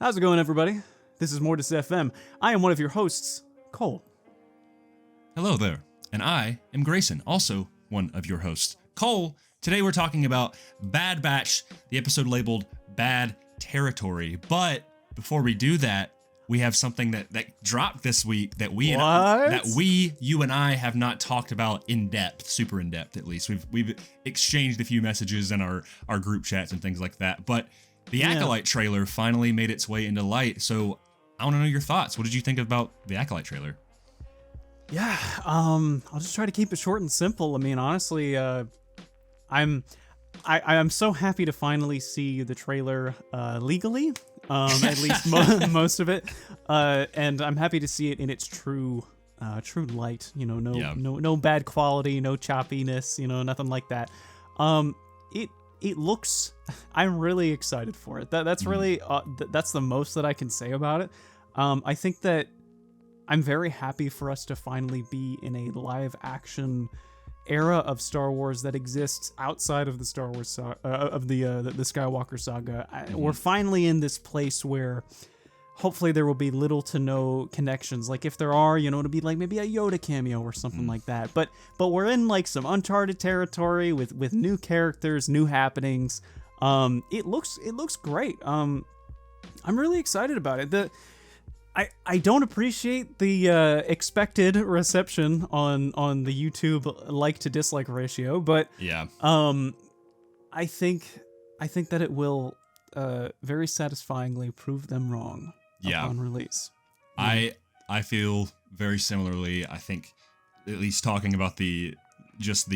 How's it going, everybody? This is Mortis FM. I am one of your hosts, Cole. Hello there, and I am Grayson, also one of your hosts. Cole, today we're talking about Bad Batch, the episode labeled Bad Territory. But before we do that, we have something that dropped this week that you and I have not talked about in depth, super in depth at least. We've exchanged a few messages in our group chats and things like that. But the Acolyte trailer finally made its way into light. So I want to know your thoughts. What did you think about the Acolyte trailer? Yeah, I'll just try to keep it short and simple. I mean, honestly, I'm so happy to finally see the trailer legally, at least most of it, and I'm happy to see it in its true light. You know, no bad quality, no choppiness, nothing like that. It looks. I'm really excited for it. That's really that's the most that I can say about it. I think that I'm very happy for us to finally be in a live action era of Star Wars that exists outside of the Star Wars of the Skywalker saga. We're finally in this place where hopefully there will be little to no connections. Like if there are, it'll be like maybe a Yoda cameo or something like that. But we're in like some uncharted territory with new characters, new happenings. It looks great. I'm really excited about it. I don't appreciate the expected reception on the YouTube like to dislike ratio, but yeah, I think that it will very satisfyingly prove them wrong upon release. I feel very similarly. I think, at least talking about the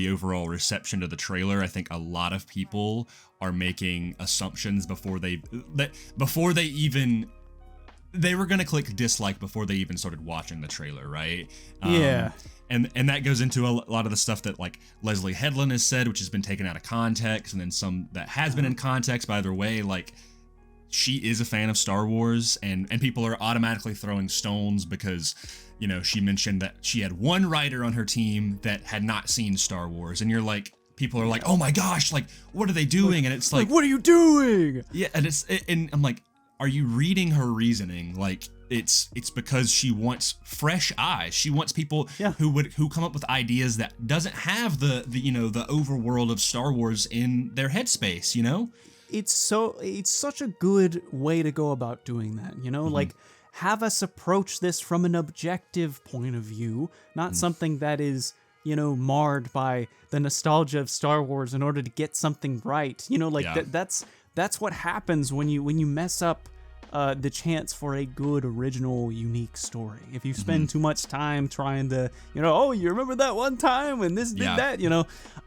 overall reception to the trailer, I think a lot of people are making assumptions before they even. They were going to click dislike before they even started watching the trailer, right? Yeah. And that goes into a lot of the stuff that like Leslie Headland has said, which has been taken out of context, and then some that has been in context. By either way, like she is a fan of Star Wars, and people are automatically throwing stones because, she mentioned that she had one writer on her team that had not seen Star Wars, and you're like, people are like, oh my gosh, like what are they doing? And it's like what are you doing? Yeah, and I'm like, are you reading her reasoning? Like it's because she wants fresh eyes. She wants people who come up with ideas that doesn't have the overworld of Star Wars in their headspace, It's such a good way to go about doing that, like have us approach this from an objective point of view, not something that is, marred by the nostalgia of Star Wars in order to get something right. That's what happens when you mess up the chance for a good, original, unique story. If you spend too much time trying to, you remember that one time when this did that,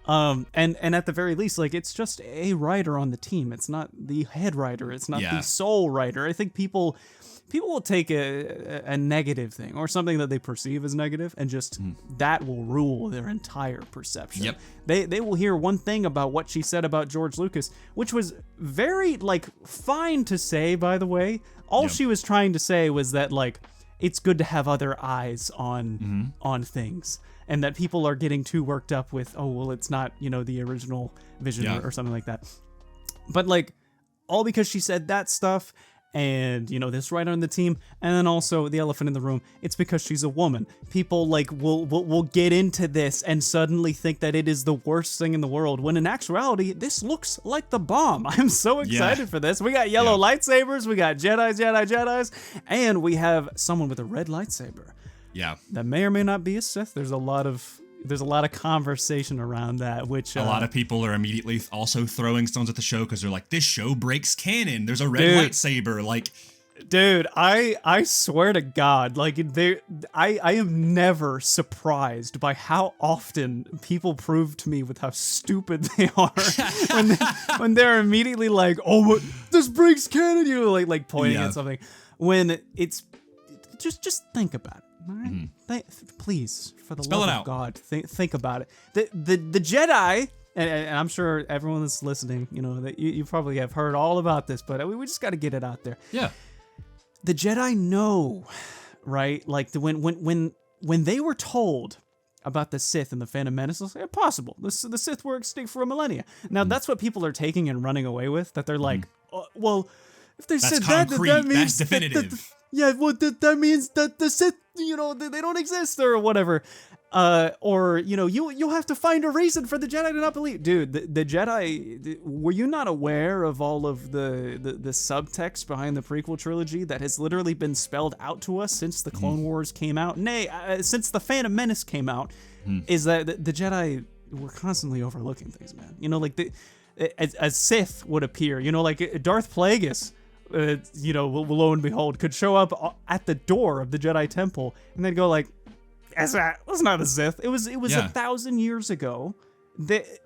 and at the very least, like it's just a writer on the team. It's not the head writer. It's not the sole writer. I think people will take a negative thing or something that they perceive as negative and just that will rule their entire perception. Yep. They will hear one thing about what she said about George Lucas, which was very fine to say, by the way. All she was trying to say was that it's good to have other eyes on things, and that people are getting too worked up with, it's not, the original vision or something like that. But all because she said that stuff, and this writer on the team, and then also the elephant in the room, it's because she's a woman. People will get into this and suddenly think that it is the worst thing in the world, when in actuality this looks like the bomb. I'm so excited for this. We got yellow lightsabers, we got Jedis, and we have someone with a red lightsaber. Yeah, that may or may not be a Sith. There's a lot of conversation around that, which a lot of people are immediately also throwing stones at the show because they're like, this show breaks canon. There's a red lightsaber. Dude, I swear to God, I am never surprised by how often people prove to me with how stupid they are when they're immediately like, oh, this breaks canon, pointing at something, when it's just think about it. All right, please, for the love of God, think about it. The Jedi, and I'm sure everyone that's listening, that you probably have heard all about this, but we just got to get it out there. Yeah, the Jedi know, right? When they were told about the Sith and the Phantom Menace, it's impossible. The Sith were extinct for a millennia. Now that's what people are taking and running away with. That they're like, well, if they That's said concrete. that means That's definitive. yeah, well, that means that the Sith, they don't exist or whatever. Or you'll have to find a reason for the Jedi to not believe. Dude, the Jedi, were you not aware of all of the subtext behind the prequel trilogy that has literally been spelled out to us since the Clone Wars came out? Nay, since the Phantom Menace came out, is that the Jedi were constantly overlooking things, man. Like a Sith would appear. Like Darth Plagueis. Lo and behold, could show up at the door of the Jedi Temple and then go like, "That's not a Sith. It was 1,000 years ago."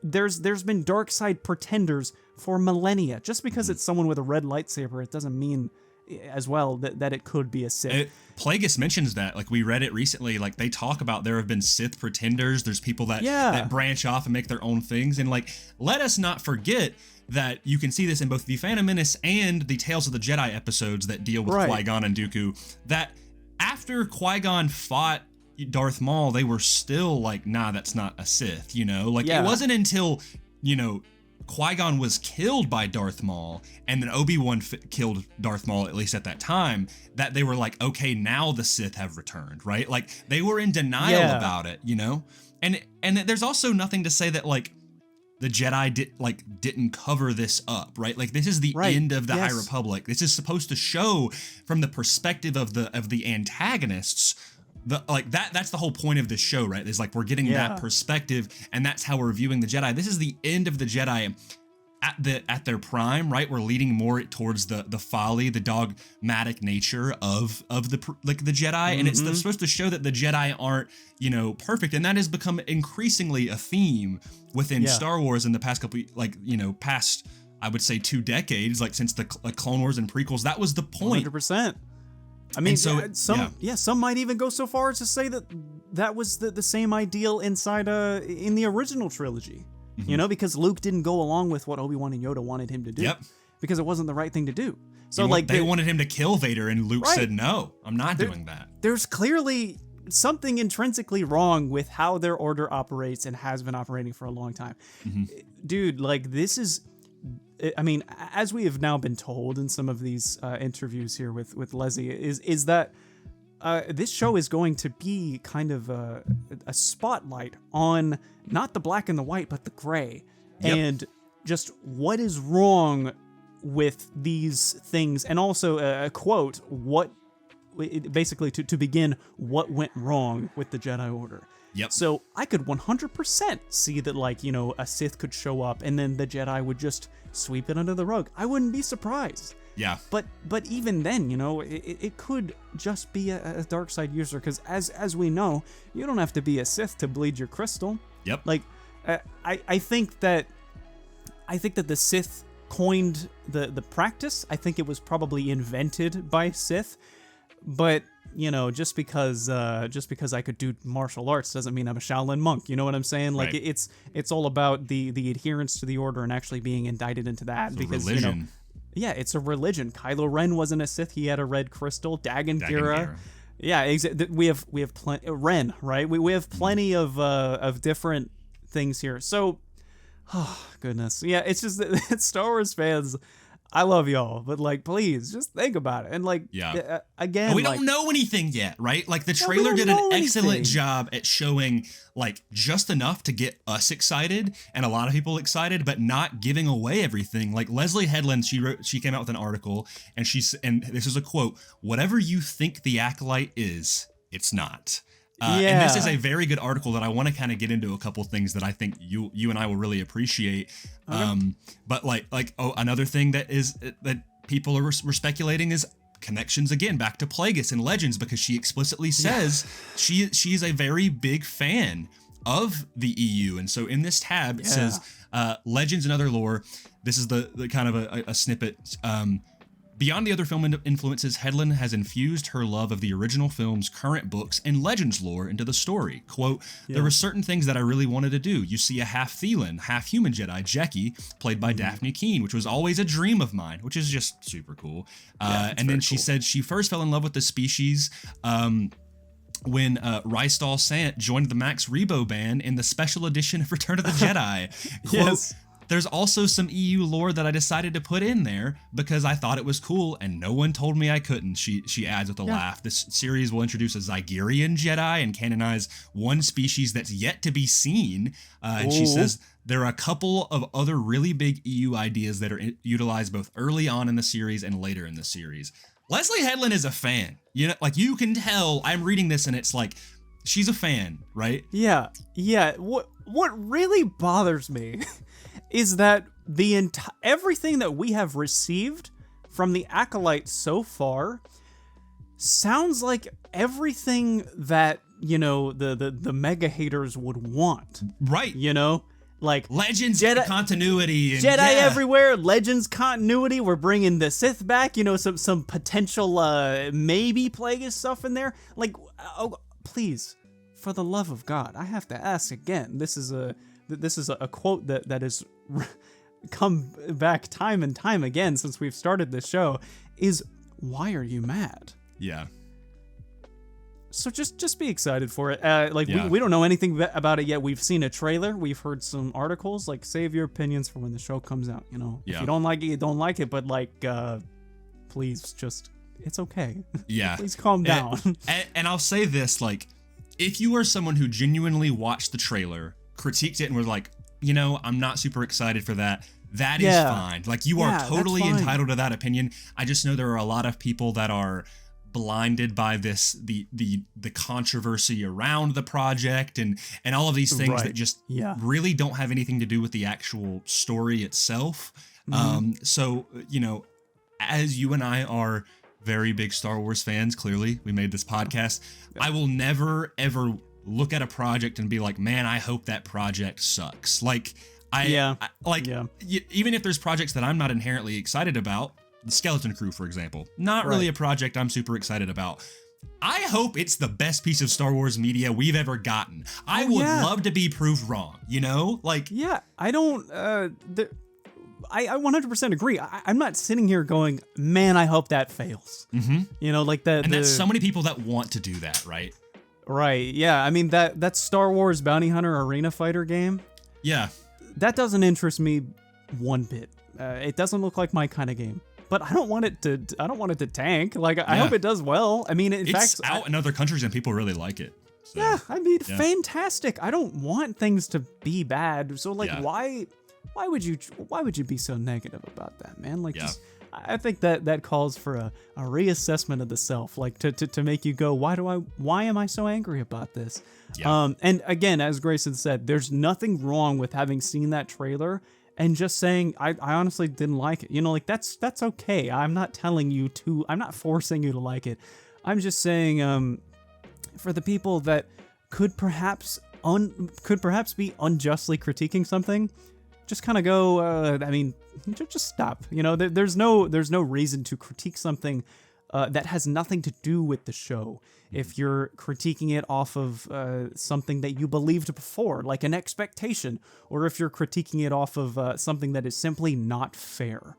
There's been dark side pretenders for millennia. Just because it's someone with a red lightsaber, it doesn't mean as well that it could be a Sith. Plagueis mentions that, like we read it recently, like they talk about there have been Sith pretenders. There's people that branch off and make their own things, and like let us not forget that you can see this in both the Phantom Menace and the Tales of the Jedi episodes that deal with Qui-Gon and Dooku, that after Qui-Gon fought Darth Maul, they were still like, nah, that's not a Sith, It wasn't until, Qui-Gon was killed by Darth Maul and then Obi-Wan killed Darth Maul, at least at that time, that they were like, okay, now the Sith have returned, right? Like they were in denial about it, And there's also nothing to say that like the Jedi didn't cover this up, right? Like this is the end of the High Republic. This is supposed to show from the perspective of the antagonists. That's the whole point of this show, right? Is like we're getting that perspective, and that's how we're viewing the Jedi. This is the end of the Jedi at their prime, right? We're leading more towards the folly, the dogmatic nature of the Jedi, and it's supposed to show that the Jedi aren't perfect, and that has become increasingly a theme within Star Wars in the past couple past I would say 2 decades, like since the Clone Wars and prequels. That was the point. 100%. I mean, some might even go so far as to say that was the same ideal inside in the original trilogy. Because Luke didn't go along with what Obi-Wan and Yoda wanted him to do. Because it wasn't the right thing to do. So they wanted him to kill Vader, and Luke said, "No, I'm not doing that." There's clearly something intrinsically wrong with how their order operates and has been operating for a long time. Dude, like this is, I mean, as we have now been told in some of these interviews here with Leslie, is that this show is going to be kind of a spotlight on not the black and the white, but the gray, and just what is wrong with these things, and also a quote, basically to begin, what went wrong with the Jedi Order. So I could 100% see that, like, a Sith could show up and then the Jedi would just sweep it under the rug. I wouldn't be surprised. But even then, it could just be a dark side user, because as we know, you don't have to be a Sith to bleed your crystal. Like, I think that the Sith coined the practice. I think it was probably invented by Sith, but just because I could do martial arts doesn't mean I'm a Shaolin monk. You know what I'm saying? Like it's all about the adherence to the order and actually being indicted into that, it's because religion. It's a religion. Kylo Ren wasn't a Sith; he had a red crystal. Dagan Gera. We have plenty. Ren, right? We have plenty of different things here. So, oh goodness, it's just that Star Wars fans, I love y'all, but like, please just think about it. And like, again, we don't know anything yet, right? Like the trailer did an excellent job at showing like just enough to get us excited and a lot of people excited, but not giving away everything. Like Leslie Headland, she came out with an article, and and this is a quote: "Whatever you think the Acolyte is, it's not." And this is a very good article that I want to kind of get into a couple things that I think you and I will really appreciate. But another thing that people were speculating is connections again back to Plagueis and Legends, because she explicitly says she's a very big fan of the EU. And so in this tab it says Legends and other lore. This is the kind of a snippet. Beyond the other film influences, Headland has infused her love of the original film's current books and Legends lore into the story. Quote, "There were certain things that I really wanted to do. You see a half Thelan, half human Jedi, Jekki, played by Daphne Keane, which was always a dream of mine," which is just super cool. And then she said she first fell in love with the species when Rystal Sant joined the Max Rebo band in the special edition of Return of the Jedi. Quote, there's also some EU lore that I decided to put in there because I thought it was cool and no one told me I couldn't. She adds with a laugh. This series will introduce a Zygerian Jedi and canonize one species that's yet to be seen. And she says there are a couple of other really big EU ideas that are utilized both early on in the series and later in the series. Leslie Headland is a fan. You know, like you can tell. I'm reading this and it's like she's a fan, right? Yeah. What really bothers me is that everything that we have received from the Acolyte so far sounds like everything that, you know, the mega haters would want. Right. You know? Like Legends Jedi continuity and Jedi everywhere, Legends continuity. We're bringing the Sith back. You know, some potential maybe Plagueis stuff in there. Like, oh, please, for the love of God, I have to ask again. This is a quote that has come back time and time again since we've started this show. Is why are you mad? Yeah. So just be excited for it. We don't know anything about it yet. We've seen a trailer. We've heard some articles. Like, save your opinions for when the show comes out. You know, if you don't like it, you don't like it. But like, please, it's okay. Yeah. Please calm down. And I'll say this, like, if you are someone who genuinely watched the trailer, critiqued it, and was like, you know, I'm not super excited for that. That is fine. Like, you are totally entitled to that opinion. I just know there are a lot of people that are blinded by the controversy around the project and all of these things that just really don't have anything to do with the actual story itself. So, you know, as you and I are very big Star Wars fans, clearly we made this podcast, I will never ever look at a project and be like, man, I hope that project sucks. Like even if there's projects that I'm not inherently excited about, the Skeleton Crew, for example, not really a project I'm super excited about. I hope it's the best piece of Star Wars media we've ever gotten. I would love to be proved wrong, you know? Like, I don't, I 100% agree. I'm not sitting here going, man, I hope that fails. You know, like that. And that's so many people that want to do that, right? Right. Yeah. I mean, that Star Wars Bounty Hunter Arena Fighter game. Yeah. That doesn't interest me one bit. It doesn't look like my kind of game. But I don't want it to tank. Like, I hope it does well. I mean, it's out in other countries and people really like it. So, yeah, I mean, fantastic. I don't want things to be bad. So, like, why would you be so negative about that, man? Like, I think that calls for a reassessment of the self, like to make you go, why am I so angry about this? Yeah. And again, as Grayson said, there's nothing wrong with having seen that trailer and just saying, I honestly didn't like it. You know, like that's okay. I'm not forcing you to like it. I'm just saying, for the people that could perhaps be unjustly critiquing something, just kind of go, I mean, just stop. You know, there's no reason to critique something that has nothing to do with the show. If you're critiquing it off of something that you believed before, like an expectation, or if you're critiquing it off of something that is simply not fair,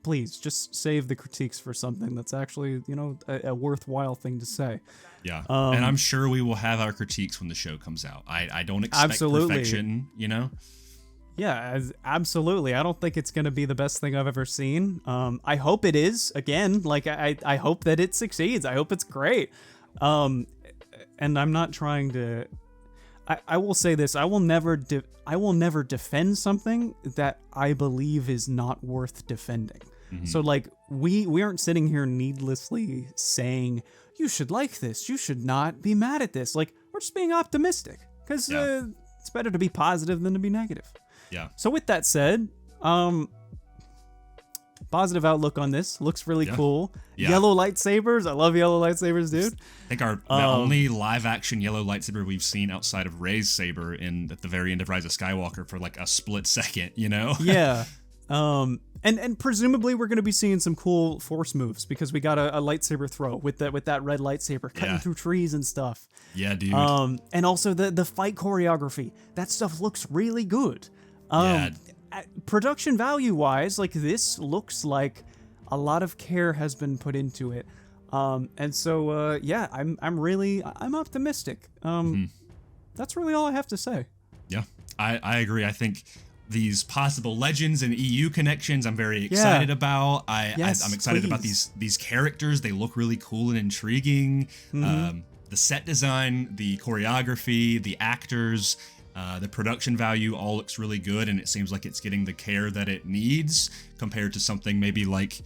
please just save the critiques for something that's actually, you know, a worthwhile thing to say. Yeah, and I'm sure we will have our critiques when the show comes out. I don't expect perfection, you know? Yeah, absolutely. I don't think it's going to be the best thing I've ever seen. I hope it is. Again, like I hope that it succeeds. I hope it's great. And I'm not trying to. I will say this: I will never defend something that I believe is not worth defending. So like we aren't sitting here needlessly saying you should like this, you should not be mad at this. Like, we're just being optimistic because it's better to be positive than to be negative. Yeah. So with that said, positive outlook on this. Looks really cool. Yeah. Yellow lightsabers. I love yellow lightsabers, dude. I think the only live action yellow lightsaber we've seen outside of Rey's saber at the very end of Rise of Skywalker for like a split second, you know? Yeah. And presumably we're going to be seeing some cool force moves because we got a lightsaber throw with that red lightsaber cutting through trees and stuff. Yeah, dude. And also the fight choreography. That stuff looks really good. Production value wise, like, this looks like a lot of care has been put into it. And so I'm optimistic. That's really all I have to say. Yeah, I agree. I think these possible legends and EU connections I'm very excited about. Yes, I'm excited about please. these characters. They look really cool and intriguing. The set design, the choreography, the actors, the production value all looks really good, and it seems like it's getting the care that it needs compared to something maybe like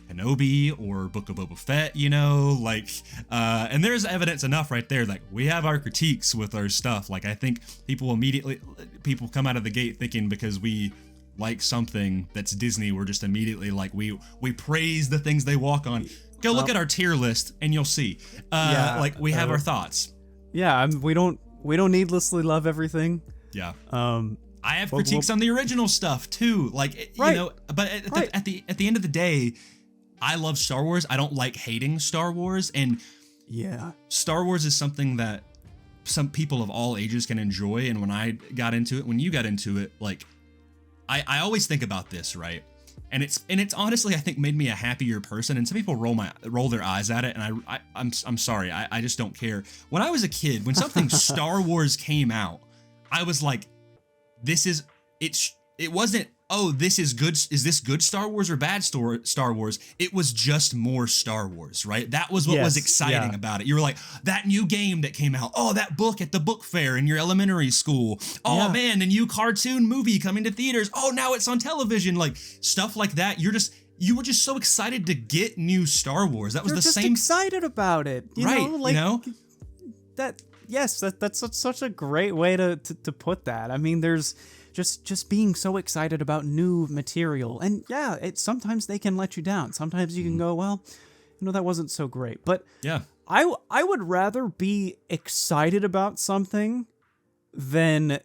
Kenobi or Book of Boba Fett, you know, like, and there's evidence enough right there. Like, we have our critiques with our stuff. Like, I think people come out of the gate thinking because we like something that's Disney, we're just immediately like, we praise the things they walk on. Go look at our tier list and you'll see. Like, we have our thoughts. Yeah, we don't needlessly love everything. Yeah. I have critiques on the original stuff too. Like, you know, but at the end of the day, I love Star Wars. I don't like hating Star Wars, and Star Wars is something that some people of all ages can enjoy. And when I got into it, when you got into it, like, I always think about this, right? And it's honestly, I think, made me a happier person. And some people roll their eyes at it, and I'm sorry, I just don't care. When I was a kid, when something Star Wars came out, I was like, it wasn't, oh, this is good. Is this good Star Wars or bad Star Wars? It was just more Star Wars, right? That was what was exciting about it. You were like, that new game that came out. Oh, that book at the book fair in your elementary school. Oh man, the new cartoon movie coming to theaters. Oh, now it's on television. Like, stuff like that. You were just so excited to get new Star Wars. That was the same. Excited about it, you know? Like, you know? That. Yes, that's such a great way to put that. I mean, there's just being so excited about new material, and sometimes they can let you down. Sometimes you can go, well, you know, that wasn't so great. But I would rather be excited about something than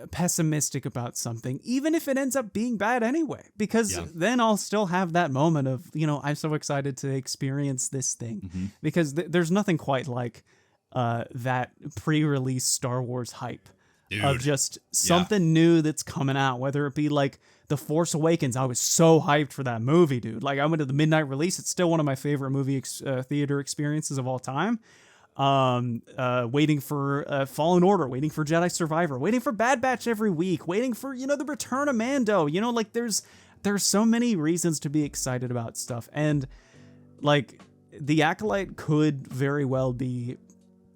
pessimistic about something, even if it ends up being bad anyway, because then I'll still have that moment of, you know, I'm so excited to experience this thing, because there's nothing quite like that pre-release Star Wars hype. Dude, of just something new that's coming out, whether it be like The Force Awakens. I was so hyped for that movie, dude. Like, I went to the midnight release. It's still one of my favorite movie theater experiences of all time. Waiting for Fallen Order, waiting for Jedi Survivor, waiting for Bad Batch every week, waiting for, you know, the return of Mando. You know, like, there's so many reasons to be excited about stuff. And like, the Acolyte could very well be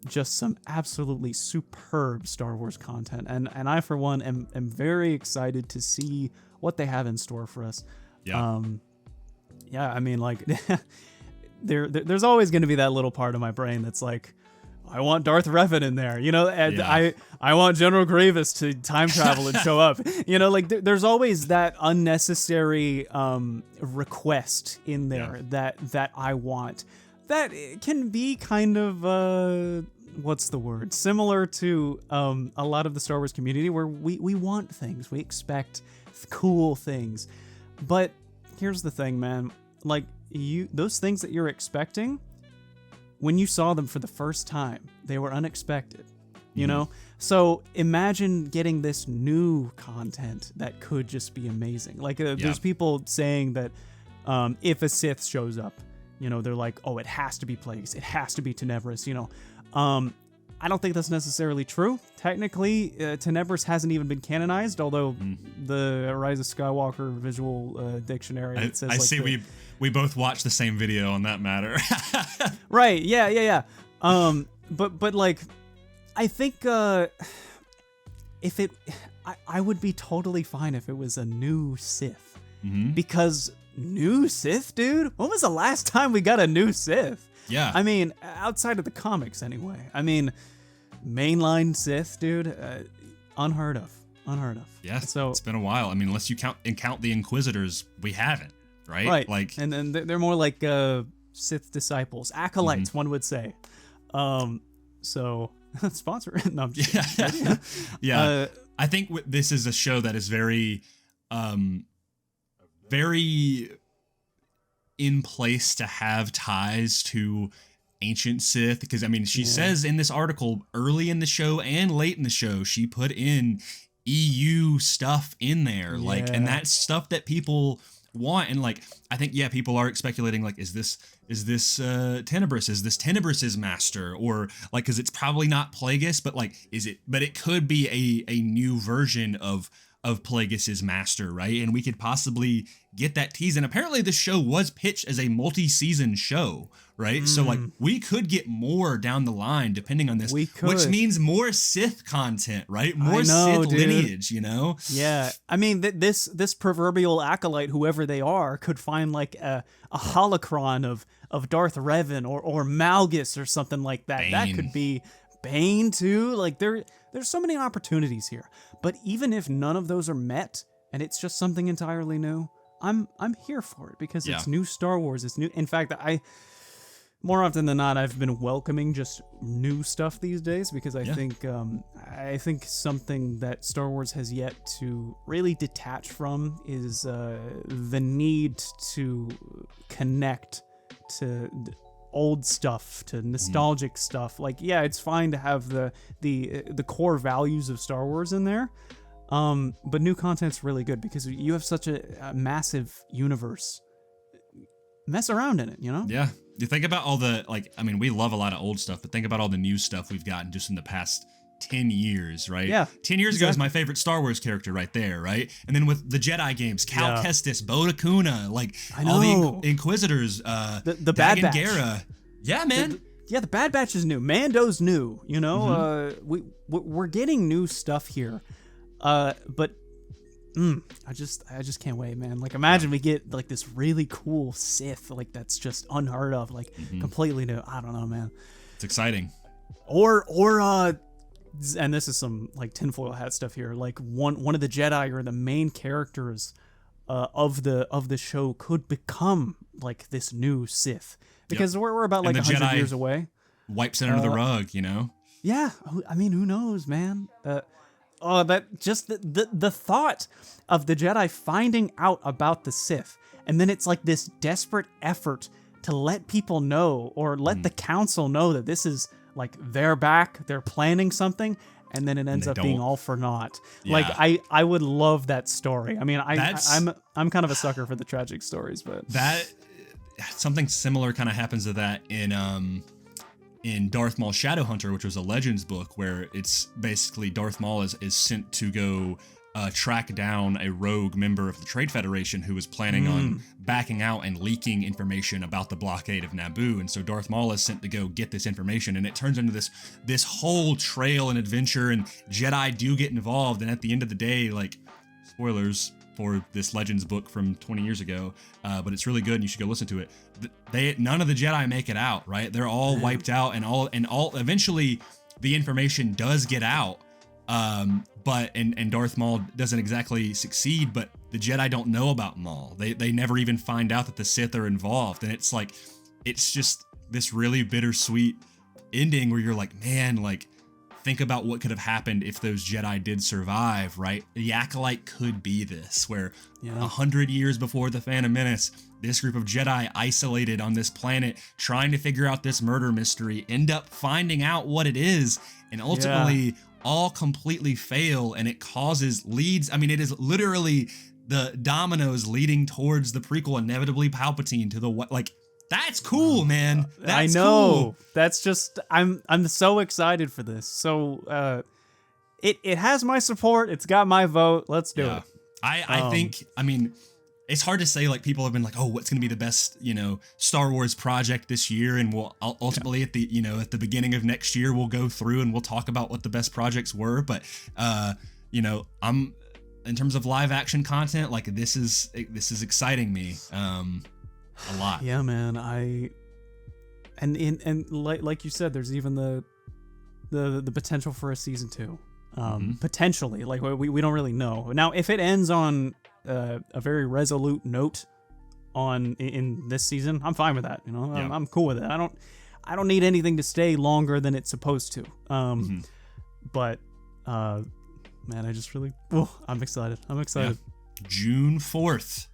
just some absolutely superb Star Wars content, and I, for one, am very excited to see what they have in store for us. I mean, like, there's always going to be that little part of my brain that's like, I want Darth Revan in there, you know, and I want General Grievous to time travel and show up, you know, like, there's always that unnecessary request in there that I want. That can be kind of, what's the word? Similar to a lot of the Star Wars community, where we want things, we expect cool things. But here's the thing, man. Like, those things that you're expecting, when you saw them for the first time, they were unexpected. You know? So imagine getting this new content that could just be amazing. Like, there's people saying that if a Sith shows up, you know, they're like, oh, it has to be Plagueis, it has to be Tenebris, you know. I don't think that's necessarily true. Technically, Tenebris hasn't even been canonized, although the Rise of Skywalker visual dictionary, it says, I see we both watched the same video on that matter. Right, yeah. But like, I think if it, I would be totally fine if it was a new Sith, because new Sith, dude? When was the last time we got a new Sith? Yeah. I mean, outside of the comics anyway. I mean, mainline Sith, dude, unheard of. Yeah, so it's been a while. I mean, unless you count the Inquisitors, we haven't, right? Right. Like, and then they're more like Sith disciples, acolytes, one would say. So sponsor. No, I'm just kidding. Yeah. I think this is a show that is very in place to have ties to ancient Sith, because I mean, she says in this article, early in the show and late in the show, she put in EU stuff in there, like, and that's stuff that people want. And like, I think people are speculating, like, is this Tenebris? Is this Tenebris's master? Or like, because it's probably not Plagueis, but like, is it? But it could be a new version of of Plagueis's master, right? And we could possibly get that tease. And apparently this show was pitched as a multi-season show, right? So like we could get more down the line depending on this, which means more Sith content, right? More Sith lineage, you know? Yeah. I mean, this proverbial acolyte, whoever they are, could find like a holocron of Darth Revan or Malgus or something like that. Bane. That could be Bane too. Like there's so many opportunities here. But even if none of those are met and it's just something entirely new, I'm here for it because it's new Star Wars. It's new. In fact, more often than not, I've been welcoming just new stuff these days because I think something that Star Wars has yet to really detach from is the need to connect to old stuff, to nostalgic stuff. Like, yeah, it's fine to have the core values of Star Wars in there, but new content's really good because you have such a massive universe. Mess around in it, you know? Yeah. You think about all the, like, I mean, we love a lot of old stuff, but think about all the new stuff we've gotten just in the past 10 years, right? Yeah. 10 years ago is my favorite Star Wars character right there, right? And then with the Jedi games, Cal Kestis, Bode Akuna, like all the Inquisitors, the Bad Batch. Gara. Yeah, man. The Bad Batch is new. Mando's new, you know? We're getting new stuff here. But I just can't wait, man. Like, imagine we get like this really cool Sith, like that's just unheard of, like completely new. I don't know, man. It's exciting. Or and this is some like tinfoil hat stuff here. Like one of the Jedi or the main characters of the show could become like this new Sith because we're about like 100 years away. Wipes it under the rug, you know. Yeah, I mean, who knows, man. That just the thought of the Jedi finding out about the Sith, and then it's like this desperate effort to let people know or let the council know that this is like they're back, they're planning something, and then it ends up being all for naught. Yeah. Like I would love that story. I mean, I'm kind of a sucker for the tragic stories, but that something similar kind of happens to that in Darth Maul Shadowhunter, which was a Legends book, where it's basically Darth Maul is sent to go track down a rogue member of the Trade Federation who was planning on backing out and leaking information about the blockade of Naboo. And so Darth Maul is sent to go get this information, and it turns into this whole trail and adventure, and Jedi do get involved. And at the end of the day, like, spoilers for this Legends book from 20 years ago, but it's really good and you should go listen to it. None of the Jedi make it out, right? They're all wiped out, and all eventually the information does get out. But Darth Maul doesn't exactly succeed, but the Jedi don't know about Maul. They never even find out that the Sith are involved, and it's like, it's just this really bittersweet ending where you're like, man, like, think about what could have happened if those Jedi did survive, right? The Acolyte could be this, where 100 years before the Phantom Menace, this group of Jedi isolated on this planet, trying to figure out this murder mystery, end up finding out what it is, and ultimately all completely fail, and it leads, I mean, it is literally the dominoes leading towards the prequel, inevitably Palpatine to the, like, that's cool, man. That's I know. Cool. That's just, I'm so excited for this. So it has my support. It's got my vote. Let's do it. I think, I mean, it's hard to say, like, people have been like, oh, what's going to be the best, Star Wars project this year? And we'll ultimately at the beginning of next year, we'll go through and we'll talk about what the best projects were. But, I'm, in terms of live action content, like, this is exciting me. A lot. Yeah, man. And like you said, there's even the potential for a season 2. Potentially, like, we don't really know. Now, if it ends on a very resolute note in this season, I'm fine with that. I'm cool with it. I don't need anything to stay longer than it's supposed to. But man, I just really, I'm excited. Yeah. June 4th.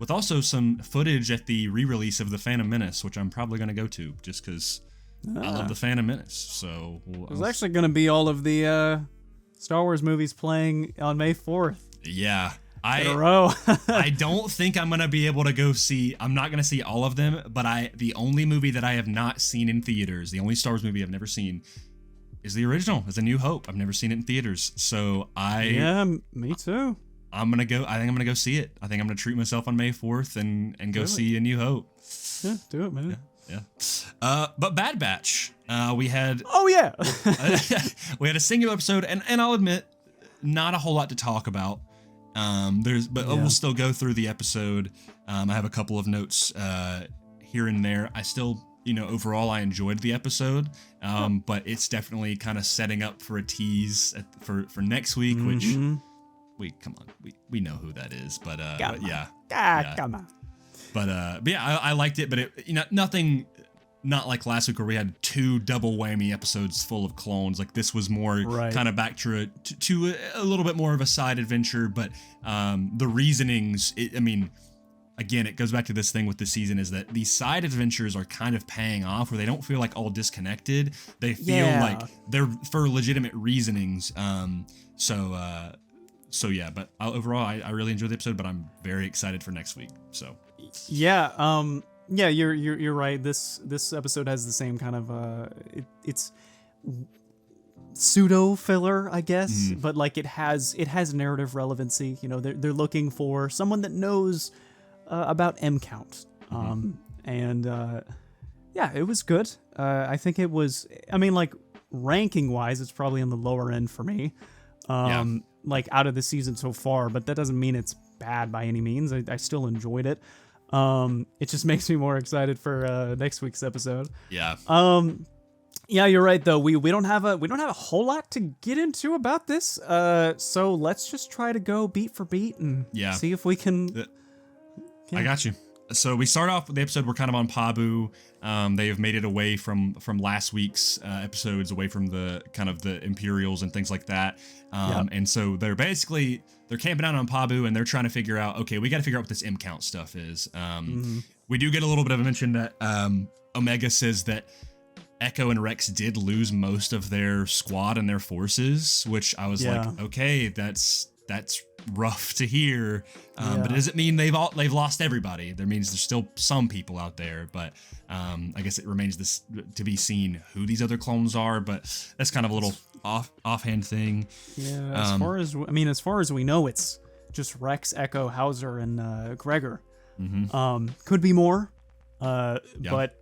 With also some footage at the re-release of The Phantom Menace, which I'm probably going to go to just because I love The Phantom Menace. So there's actually going to be all of the Star Wars movies playing on May 4th. Yeah. In a row. I don't think I'm going to be able to go see, I'm not going to see all of them, but the only movie that I have not seen in theaters, the only Star Wars movie I've never seen, is the original, is A New Hope. I've never seen it in theaters, so me too. I'm gonna go. I think I'm gonna go see it. I think I'm gonna treat myself on May 4th and go see A New Hope. Yeah, do it, man. Yeah. But Bad Batch, we had. Oh yeah. We had a singular episode, and I'll admit, not a whole lot to talk about. We'll still go through the episode. I have a couple of notes here and there. I still, overall I enjoyed the episode, but it's definitely kind of setting up for a tease for next week, which we know who that is, but yeah. Come on. But yeah, I liked it, but it, nothing. Not like last week where we had 2 double whammy episodes full of clones. Like this was more kind of back to a little bit more of a side adventure, but the reasonings, again, it goes back to this thing with the season is that these side adventures are kind of paying off where they don't feel like all disconnected. They feel like they're for legitimate reasonings. So yeah, but overall, I really enjoyed the episode, but I'm very excited for next week. So yeah, you're right. This episode has the same kind of it's pseudo filler, I guess, but like it has narrative relevancy. They're looking for someone that knows about M count, and it was good. I think it was. Like ranking wise, it's probably on the lower end for me. Like out of the season so far, but that doesn't mean it's bad by any means. I still enjoyed it. It just makes me more excited for next week's episode. Yeah. Yeah, you're right though. We don't have a whole lot to get into about this. So let's just try to go beat for beat and see if we can. I got you. So we start off with the episode. We're kind of on Pabu. They have made it away from last week's episodes, away from the kind of the Imperials and things like that. And so they're camping out on Pabu and they're trying to figure out, okay, we got to figure out what this M count stuff is. We do get a little bit of a mention that Omega says that Echo and Rex did lose most of their squad and their forces, which I was like, okay, that's rough to hear, but it doesn't mean they've lost everybody. There means there's still some people out there, but I guess it remains this to be seen who these other clones are. But that's kind of a little offhand thing. Yeah, as far as we know, it's just Rex, Echo, Hauser, and Gregor. Could be more, but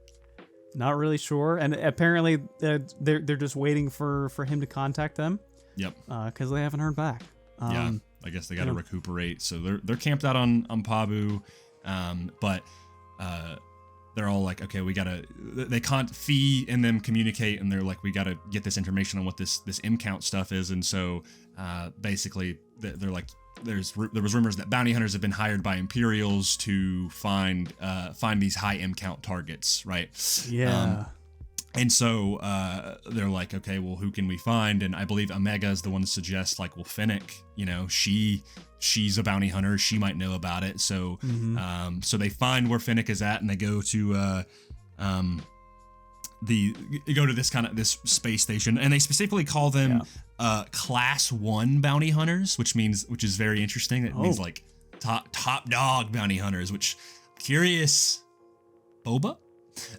not really sure. And apparently they're just waiting for him to contact them. Yep. Because they haven't heard back. I guess they got to recuperate. So they're camped out on Pabu, but they're all like, okay, they can't Fee and them communicate, and they're like, we got to get this information on what this M count stuff is. And so basically they're like, there was rumors that bounty hunters have been hired by Imperials to find these high M count targets, right? Yeah. And so they're like, okay, well, who can we find? And I believe Omega is the one that suggests, like, well, Fennec, she's a bounty hunter. She might know about it. So so they find where Fennec is at, and they go to this space station, and they specifically call them Class 1 bounty hunters, which is very interesting. It means like top dog bounty hunters, which curious. Boba?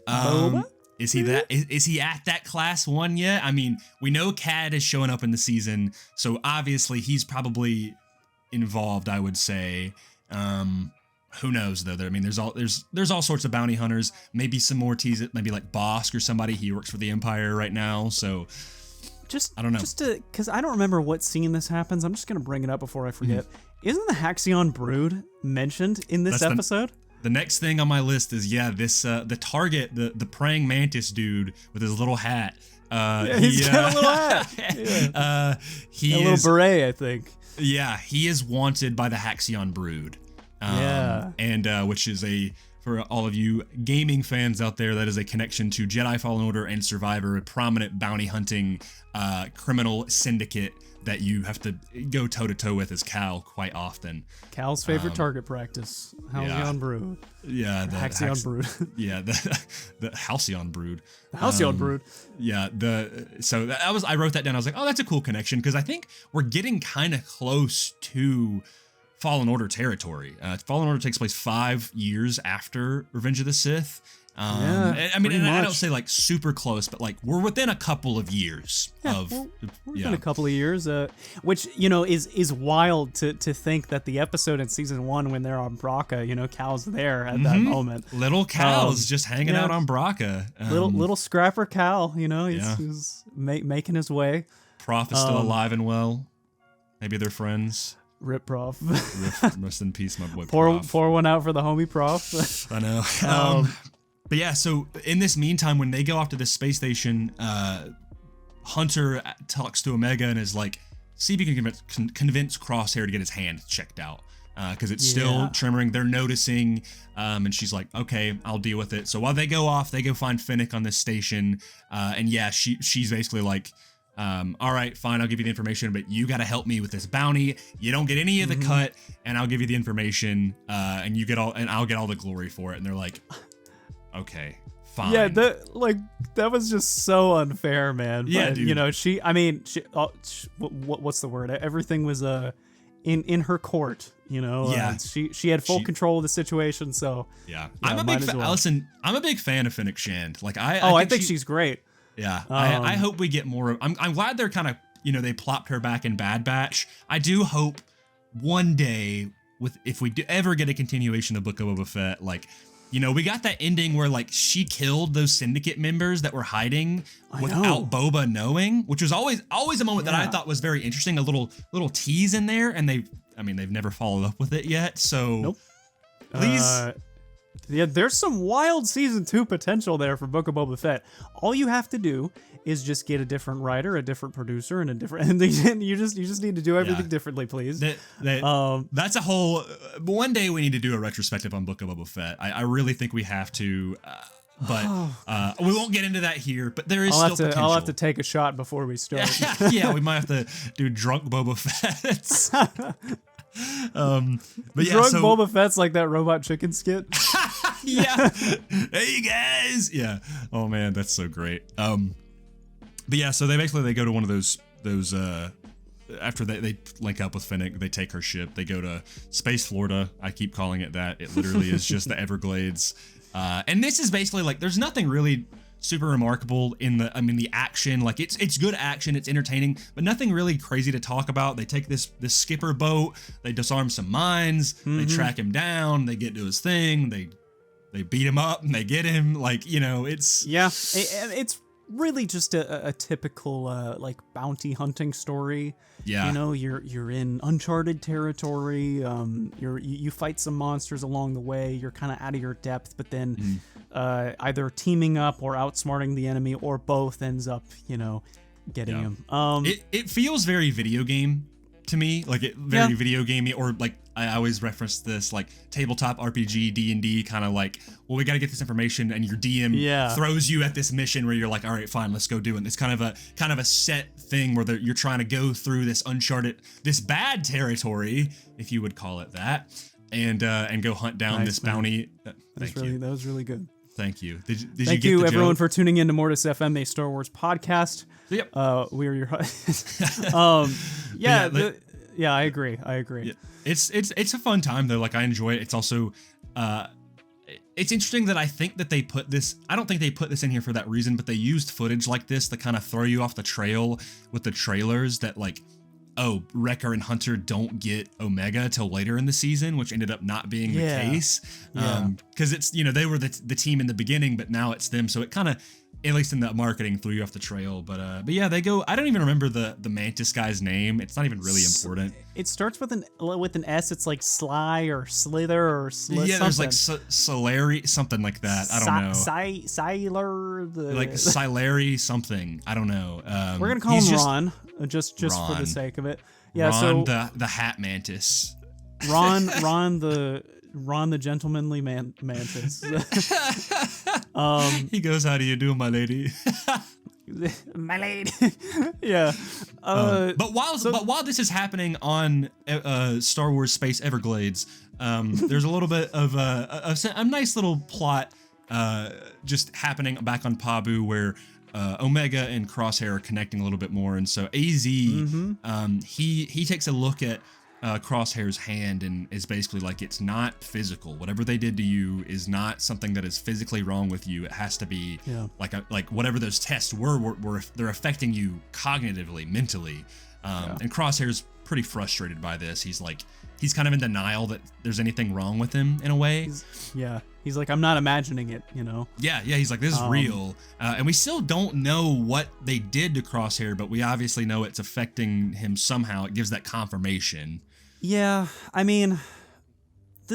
Boba? Is he that? Is he at that Class 1 yet? I mean, we know Cad is showing up in the season, so obviously he's probably involved, I would say. Who knows though? I mean, there's all sorts of bounty hunters. Maybe some Mortis, maybe like Bosk or somebody. He works for the Empire right now, so I don't know. Because I don't remember what scene this happens. I'm just gonna bring it up before I forget. Isn't the Haxion Brood mentioned in this episode? The next thing on my list is the target, the praying mantis dude with his little hat. He's got a little hat. He a little beret, I think. Yeah, he is wanted by the Haxion Brood. And which is for all of you gaming fans out there, that is a connection to Jedi Fallen Order and Survivor, a prominent bounty hunting criminal syndicate that you have to go toe-to-toe with as Cal quite often. Cal's favorite target practice. Halcyon Brood. Yeah. The Haxion Brood. Yeah, the Halcyon Brood. The Halcyon Brood. Yeah, I wrote that down. I was like, oh, that's a cool connection, because I think we're getting kind of close to Fallen Order territory. Fallen Order takes place 5 years after Revenge of the Sith, I mean, and I don't say like super close, but like we're within a couple of years of. We're within a couple of years, which is wild to think that the episode in season 1 when they're on Braca, Cal's there at that moment. Little Cal's just hanging out on Braca. Little scrapper Cal, he's making his way. Prof is still alive and well. Maybe they're friends. Rip Prof. Rest in peace, my boy. Pour one out for the homie Prof. I know. But yeah, so in this meantime, when they go off to this space station, Hunter talks to Omega and is like, see if you can convince Crosshair to get his hand checked out. Because it's still tremoring. They're noticing. And she's like, okay, I'll deal with it. So while they go off, they go find Finnick on this station. And yeah, she's basically like, all right, fine, I'll give you the information, but you got to help me with this bounty. You don't get any of the cut, and I'll give you the information, and I'll get all the glory for it. And they're like, okay, fine. Yeah, that was just so unfair, man. Yeah, but, dude. she what's the word? Everything was in her court. Yeah. She had full control of the situation. So yeah, I'm a big listen. I'm a big fan of Finnick Shand. Like I think she's great. Yeah, I hope we get more. I'm glad they're kind of they plopped her back in Bad Batch. I do hope one day if we do ever get a continuation of Book of Boba Fett, like. We got that ending where like she killed those syndicate members that were hiding without Boba knowing, which was always a moment that I thought was very interesting. A little tease in there, and they've never followed up with it yet. So nope. Please. Yeah, there's some wild season 2 potential there for Book of Boba Fett. All you have to do is just get a different writer, a different producer, and you just need to do everything differently, please. That's a whole. One day we need to do a retrospective on Book of Boba Fett. I really think we have to, but we won't get into that here. But there is still potential. I'll have to take a shot before we start. Yeah, we might have to do drunk Boba Fett. But yeah, drunk Boba Fett's like that Robot Chicken skit. Yeah. Hey guys. Yeah. Oh man, that's so great. But yeah, so they go to one of those after they link up with Finnick, they take her ship, they go to Space Florida. I keep calling it that. It literally is just the Everglades. And this is basically like there's nothing really super remarkable in the action. Like it's good action, it's entertaining, but nothing really crazy to talk about. They take this skipper boat, they disarm some mines, they track him down, they get to his thing, they beat him up and they get him. Like, it's it's really just a typical like bounty hunting story. Yeah. You're in uncharted territory. You fight some monsters along the way. You're kind of out of your depth, but then either teaming up or outsmarting the enemy, or both ends up getting him. It feels very video game to me, like very video gamey, or like I always reference this like tabletop RPG D&D kind of like, well, we got to get this information, and your DM throws you at this mission where you're like, all right, fine, let's go do it. It's kind of a set thing where you're trying to go through this uncharted, this bad territory, if you would call it that, and go hunt down this bounty. Thank you. That was really good. Thank you. Did Thank you you get the everyone joke? for tuning in to Mortis FM, a Star Wars podcast. Yep. We are your hosts. I agree. Yeah. It's a fun time though. Like I enjoy it. It's also it's interesting that I think that they put this. I don't think they put this in here for that reason, but they used footage like this to kind of throw you off the trail with the trailers that like, oh, Wrecker and Hunter don't get Omega till later in the season, which ended up not being the case. Because it's, they were the team in the beginning, but now it's them. So it kind of, at least in that marketing, threw you off the trail. But yeah, they go. I don't even remember the Mantis guy's name. It's not even really important. It starts with an S. It's like Sly or Slither or yeah. There's like Solari, something like that. I don't know. Siler, like Silary something. I don't know. We're gonna call him Ron, just Ron. For the sake of it. Yeah. Ron, the Hat Mantis. Ron the gentlemanly mantis. He goes, "How do you do, my lady?" My lady. Yeah. But while this is happening on Star Wars Space Everglades, there's a little bit of a nice little plot just happening back on Pabu where Omega and Crosshair are connecting a little bit more, and so AZ he takes a look at Crosshair's hand and is basically like, it's not physical. Whatever they did to you is not something that is physically wrong with you. It has to be like whatever those tests were they're affecting you cognitively, mentally. And Crosshair's pretty frustrated by this. He's kind of in denial that there's anything wrong with him in a way. He's like, I'm not imagining it, you know? Yeah, he's like, this is real. And we still don't know what they did to Crosshair, but we obviously know it's affecting him somehow. It gives that confirmation. Yeah, I mean,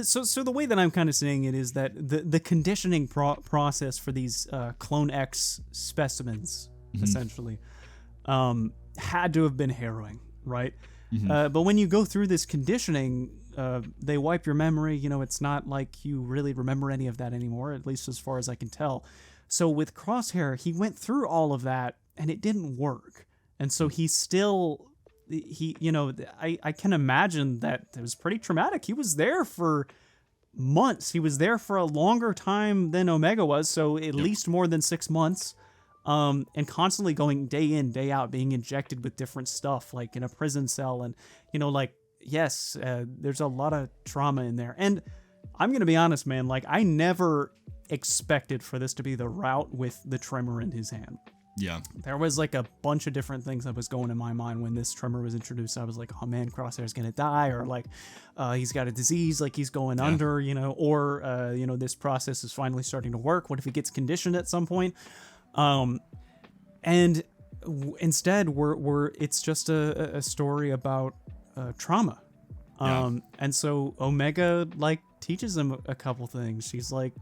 so the way that I'm kind of seeing it is that the conditioning process for these Clone X specimens, essentially, had to have been harrowing, right? But when you go through this conditioning, they wipe your memory. You know, it's not like you really remember any of that anymore, at least as far as I can tell. So with Crosshair, he went through all of that, and it didn't work. And so he still... I can imagine that it was pretty traumatic. He was there for months. He was there for a longer time than Omega was, so at least more than 6 months. And constantly going day in, day out, being injected with different stuff, like in a prison cell. And, yes, there's a lot of trauma in there. And I'm going to be honest, man, like, I never expected for this to be the route with the tremor in his hand. Yeah. There was like a bunch of different things that was going in my mind when this tremor was introduced. I was like, oh man, Crosshair's gonna die, or like he's got a disease, like he's going under, or this process is finally starting to work. What if he gets conditioned at some point? Instead it's just a story about trauma. And so Omega like teaches him a couple things. She's like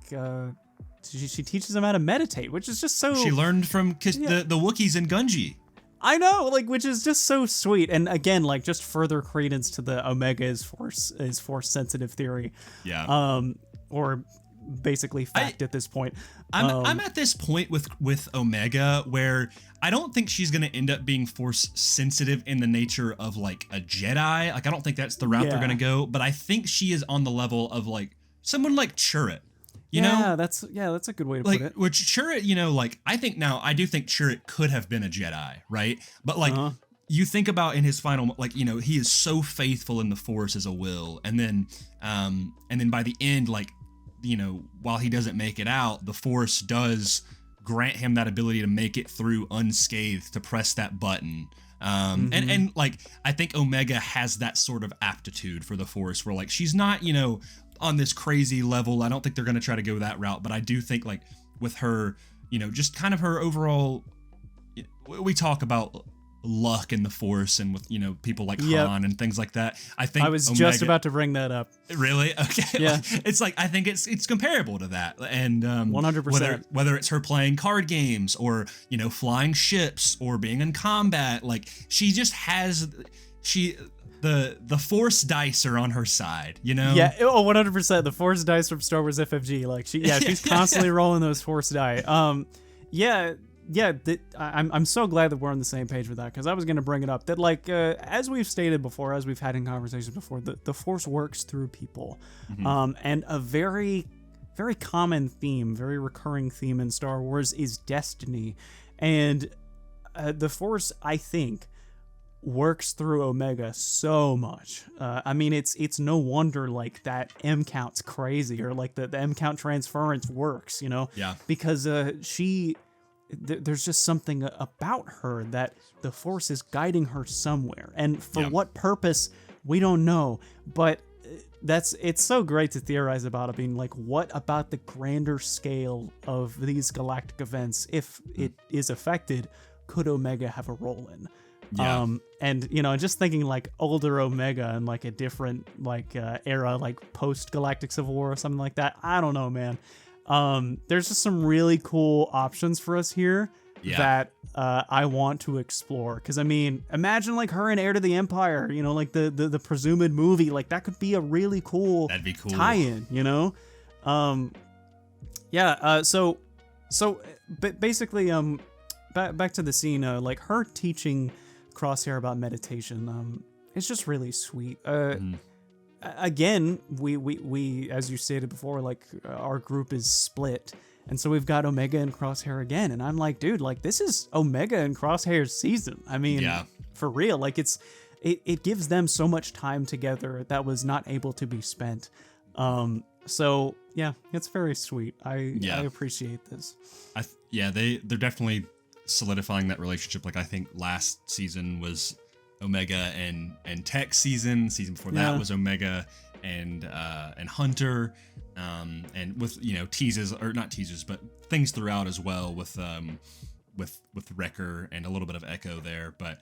she teaches him how to meditate, which is just so... She learned from the Wookiees in Gungi. I know, like, which is just so sweet. And again, like, just further credence to the Omega is force sensitive theory. Yeah. Or basically fact at this point. I'm at this point with Omega where I don't think she's going to end up being force sensitive in the nature of like a Jedi. Like, I don't think that's the route they're going to go, but I think she is on the level of like someone like Chirrut. You know? That's a good way to put it. Which Chirrut, I do think Chirrut could have been a Jedi, right? But like, you think about in his final, like, he is so faithful in the Force as a will, and then by the end, like, while he doesn't make it out, the Force does grant him that ability to make it through unscathed, to press that button. And like, I think Omega has that sort of aptitude for the Force, where like she's not, on this crazy level. I don't think they're going to try to go that route, but I do think like with her, just kind of her overall, we talk about luck in the Force and with, people like Han and things like that. I think I was just about to bring that up. Really? Okay. Yeah. It's like, I think it's comparable to that. And 100%. Whether it's her playing card games or, flying ships or being in combat, like she just has, the Force dice are on her side, Yeah, 100%. The Force dice from Star Wars FFG, like she's constantly rolling those Force die. I'm so glad that we're on the same page with that, because I was going to bring it up that like as we've stated before, as we've had in conversations before, the Force works through people, and a very very common theme, very recurring theme in Star Wars is destiny, and the Force, I think, works through Omega so much. I mean, it's no wonder like that M count's crazy, or like the M count transference works, Yeah. Because there's just something about her that the Force is guiding her somewhere, and for what purpose we don't know. But it's so great to theorize about it, being like, what about the grander scale of these galactic events, if it is affected, could Omega have a role in? Yeah. And just thinking like older Omega and like a different like era, like post Galactic Civil War or something like that. I don't know, man. There's just some really cool options for us here that I want to explore. Because I mean, imagine like her in Heir to the Empire, like the presumed movie, like that could be a really cool, that'd be cool tie-in, So basically, back to the scene, like her teaching Crosshair about meditation, it's just really sweet. Again, we as you stated before, like our group is split, and so we've got Omega and Crosshair again, and I'm like, dude, like this is Omega and Crosshair's season. I mean, for real, like it's it gives them so much time together that was not able to be spent. So yeah, it's very sweet. I appreciate this. They're definitely solidifying that relationship. Like I think last season was Omega and Tech season. Season before that was Omega and Hunter, and with teases, or not teases, but things throughout as well with Wrecker and a little bit of Echo there. But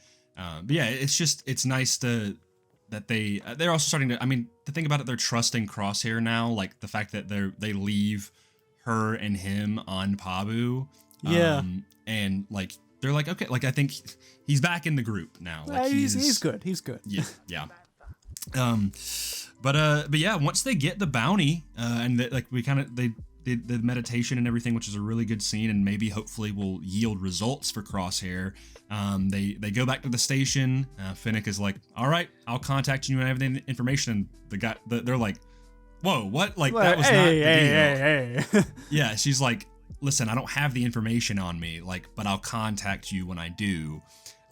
yeah, it's nice that they're also starting to. I mean, to think about it, they're trusting Crosshair now. Like the fact that they leave her and him on Pabu. Yeah. And like they're like, okay, like I think he's back in the group now. Like he's good. He's good. Yeah. But yeah, once they get the bounty, and they did the meditation and everything, which is a really good scene, and maybe hopefully will yield results for Crosshair. They go back to the station. Finnick is like, all right, I'll contact you and have the information. And they're like, whoa, what? Like that was not the deal. Yeah, she's like, listen, I don't have the information on me, like, but I'll contact you when I do.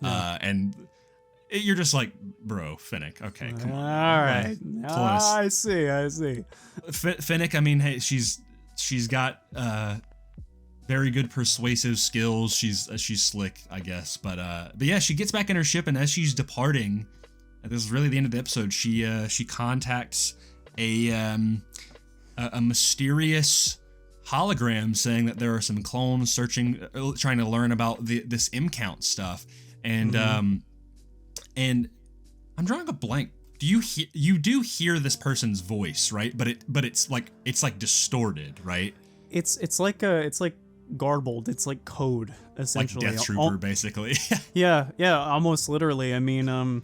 And you're just like, bro, Finnick, okay, come on. All right. I see. Finnick, I mean, hey, she's got very good persuasive skills. She's slick, I guess. But yeah, she gets back in her ship, and as she's departing, this is really the end of the episode. She contacts a mysterious hologram saying that there are some clones trying to learn about this M-count stuff, and and I'm drawing a blank. You do hear this person's voice, right? But it's like distorted, right? It's like garbled. It's like code, essentially. Like Death Trooper, basically. Yeah, almost literally. I mean, I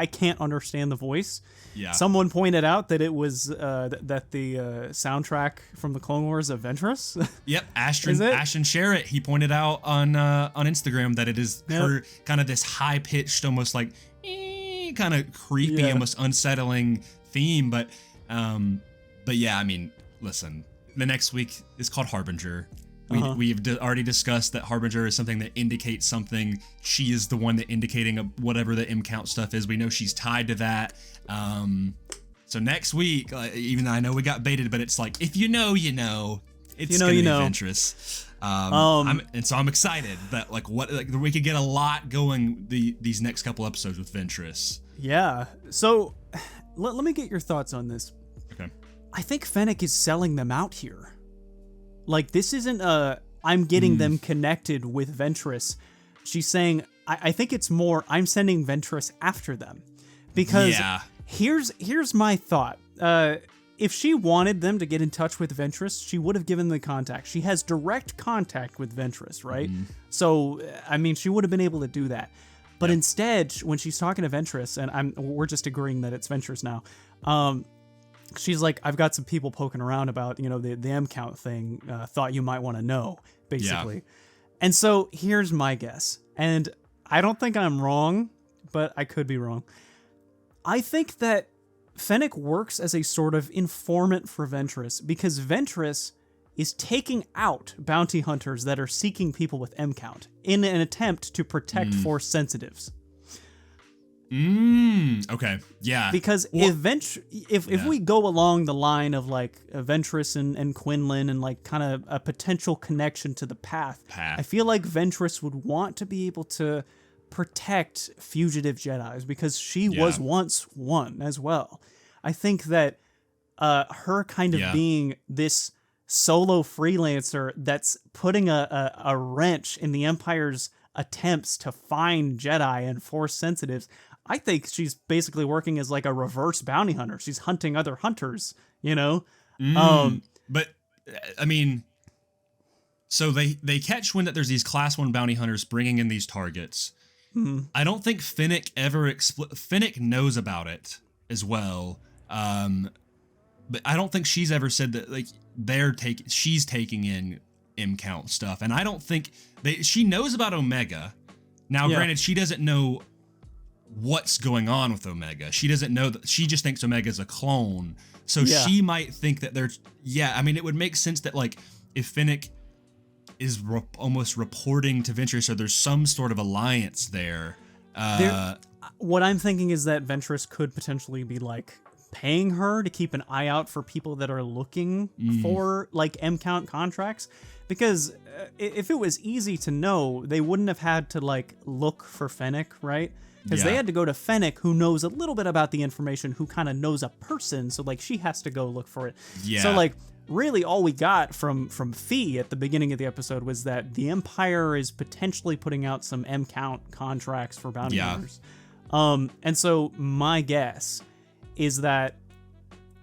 can't understand the voice. Yeah. Someone pointed out that it was that the soundtrack from the Clone Wars of Ventress. Yep, Ashton Sherritt. He pointed out on Instagram that it is her kind of this high pitched, almost like kind of creepy, almost unsettling theme. But yeah, I mean, listen, the next week is called Harbinger. We've already discussed that Harbinger is something that indicates something. She is the one that indicating whatever the M-count stuff is. We know she's tied to that. So next week, even though I know we got baited, but it's like, if you know, you know. It's gonna be Ventress. And so I'm excited that we could get a lot going these next couple episodes with Ventress. Yeah. So let me get your thoughts on this. Okay. I think Fennec is selling them out here. Like, this isn't I'm getting them connected with Ventress. She's saying, I think it's more, I'm sending Ventress after them. Because here's my thought. If she wanted them to get in touch with Ventress, she would have given them the contact. She has direct contact with Ventress, right? So, I mean, she would have been able to do that. But instead, when she's talking to Ventress, and we're just agreeing that it's Ventress now, she's like, I've got some people poking around about, the M-count thing, thought you might want to know, basically. Yeah. And so here's my guess. And I don't think I'm wrong, but I could be wrong. I think that Fennec works as a sort of informant for Ventress, because Ventress is taking out bounty hunters that are seeking people with M-count in an attempt to protect Force sensitives. Okay. Yeah. Because if we go along the line of like Ventress and Quinlan and like kind of a potential connection to the path, I feel like Ventress would want to be able to protect fugitive Jedis because she was once one as well. I think that her kind of being this solo freelancer that's putting a wrench in the Empire's attempts to find Jedi and Force sensitives, I think she's basically working as like a reverse bounty hunter. She's hunting other hunters, But I mean, so they catch wind that there's these Class 1 bounty hunters bringing in these targets. I don't think Finnick ever Finnick knows about it as well. But I don't think she's ever said that like she's taking in M-count stuff, and I don't think she knows about Omega. Now, granted, she doesn't know what's going on with Omega. She doesn't know that. She just thinks Omega's a clone. So she might think that I mean, it would make sense that like if Finnick is almost reporting to Ventress, or there's some sort of alliance there. What I'm thinking is that Ventress could potentially be like paying her to keep an eye out for people that are looking for like M count contracts, because if it was easy to know, they wouldn't have had to like look for Fennec, right? Because they had to go to Fennec, who knows a little bit about the information, who kind of knows a person, so like she has to go look for it. Yeah. So like really all we got from Fee at the beginning of the episode was that the Empire is potentially putting out some M count contracts for bounty hunters. And so my guess is that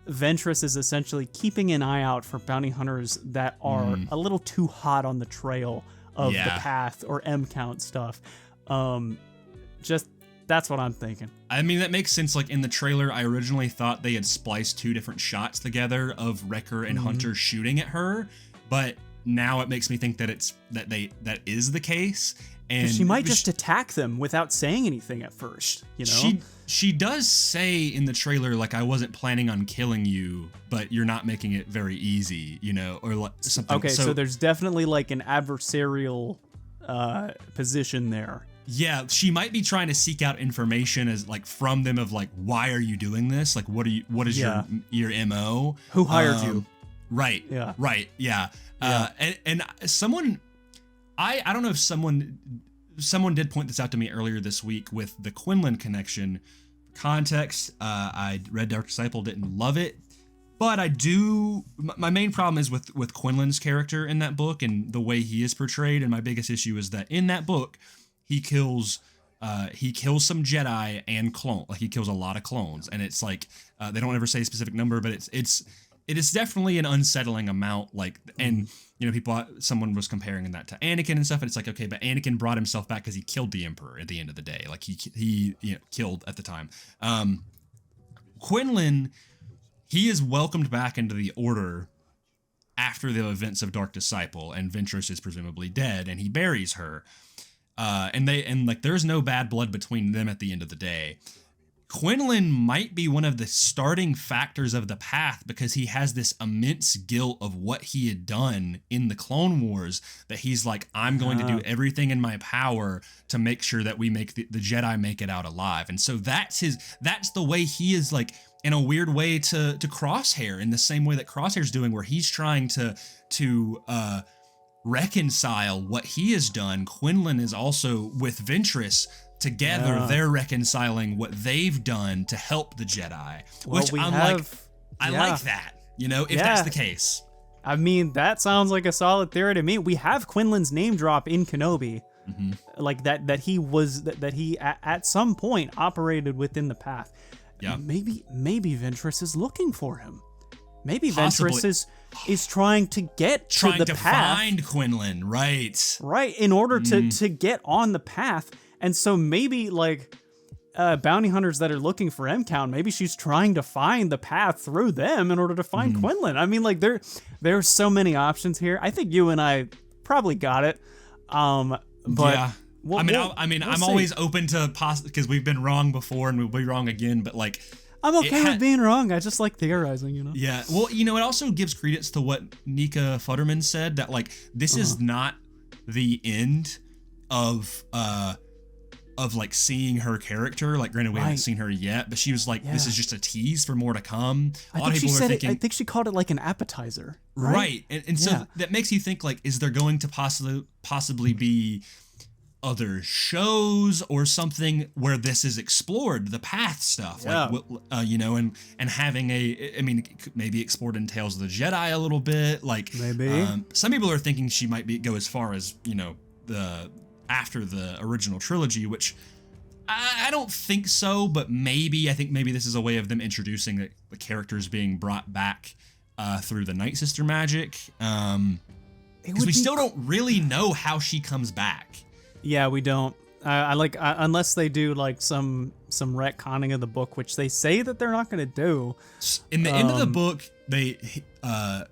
Ventress is essentially keeping an eye out for bounty hunters that are a little too hot on the trail of the path or M count stuff. Just that's what I'm thinking. I mean, that makes sense. Like in the trailer, I originally thought they had spliced 2 different shots together of Wrecker and Hunter shooting at her, but now it makes me think that that is the case. And she might just attack them without saying anything at first, you know? She does say in the trailer, like, I wasn't planning on killing you, but you're not making it very easy, you know, or like something. Okay, so there's definitely like an adversarial position there. Yeah, she might be trying to seek out information as like from them of like, why are you doing this? Like, what is your MO? Who hired you? Right. Yeah. Right. Yeah. And someone, I don't know if someone did point this out to me earlier this week with the Quinlan connection. Context, I read Dark Disciple, didn't love it, but I do. My main problem is with Quinlan's character in that book and the way he is portrayed. And my biggest issue is that in that book, he kills some Jedi and clone. Like he kills a lot of clones, and it's like they don't ever say a specific number, but it is definitely an unsettling amount. Like, and you know, someone was comparing that to Anakin and stuff, and it's like, okay, but Anakin brought himself back because he killed the Emperor at the end of the day. Like he killed at the time. Quinlan, he is welcomed back into the Order after the events of Dark Disciple, and Ventress is presumably dead, and he buries her. And there's no bad blood between them at the end of the day. Quinlan might be one of the starting factors of the path because he has this immense guilt of what he had done in the Clone Wars, that he's like, I'm going to do everything in my power to make sure that we make the Jedi make it out alive. And so that's the way he is, like, in a weird way to Crosshair, in the same way that Crosshair's doing, where he's trying to reconcile what he has done. Quinlan is also with Ventress. Together, they're reconciling what they've done to help the Jedi, which I like that, you know, if that's the case. I mean, that sounds like a solid theory to me. We have Quinlan's name drop in Kenobi, like that he at some point operated within the path. Yeah, maybe Ventress is looking for him. Maybe Ventress is trying to get to the path, find Quinlan, right, in order to get on the path. And so maybe like bounty hunters that are looking for M count, maybe she's trying to find the path through them in order to find Quinlan. I mean, like there are so many options here. I think you and I probably got it. But yeah. I'm always open to because we've been wrong before and we'll be wrong again. But like, I'm okay with being wrong. I just like theorizing, you know? Yeah. Well, you know, it also gives credence to what Nika Futterman said, that like this is not the end of like seeing her character. Like, granted, we haven't seen her yet, but she was like, this is just a tease for more to come. A lot of people are thinking, I think she called it like an appetizer. Right. And so that makes you think, like, is there going to possibly be other shows or something where this is explored, the path stuff, like, you know, and having maybe explored in Tales of the Jedi a little bit, like maybe some people are thinking she might go as far as, you know, after the original trilogy, which I don't think so, but I think maybe this is a way of them introducing the characters being brought back through the Night Sister magic, because we still don't really know how she comes back. Yeah, we don't. Unless they do like some retconning of the book, which they say that they're not going to do. In the end of the book,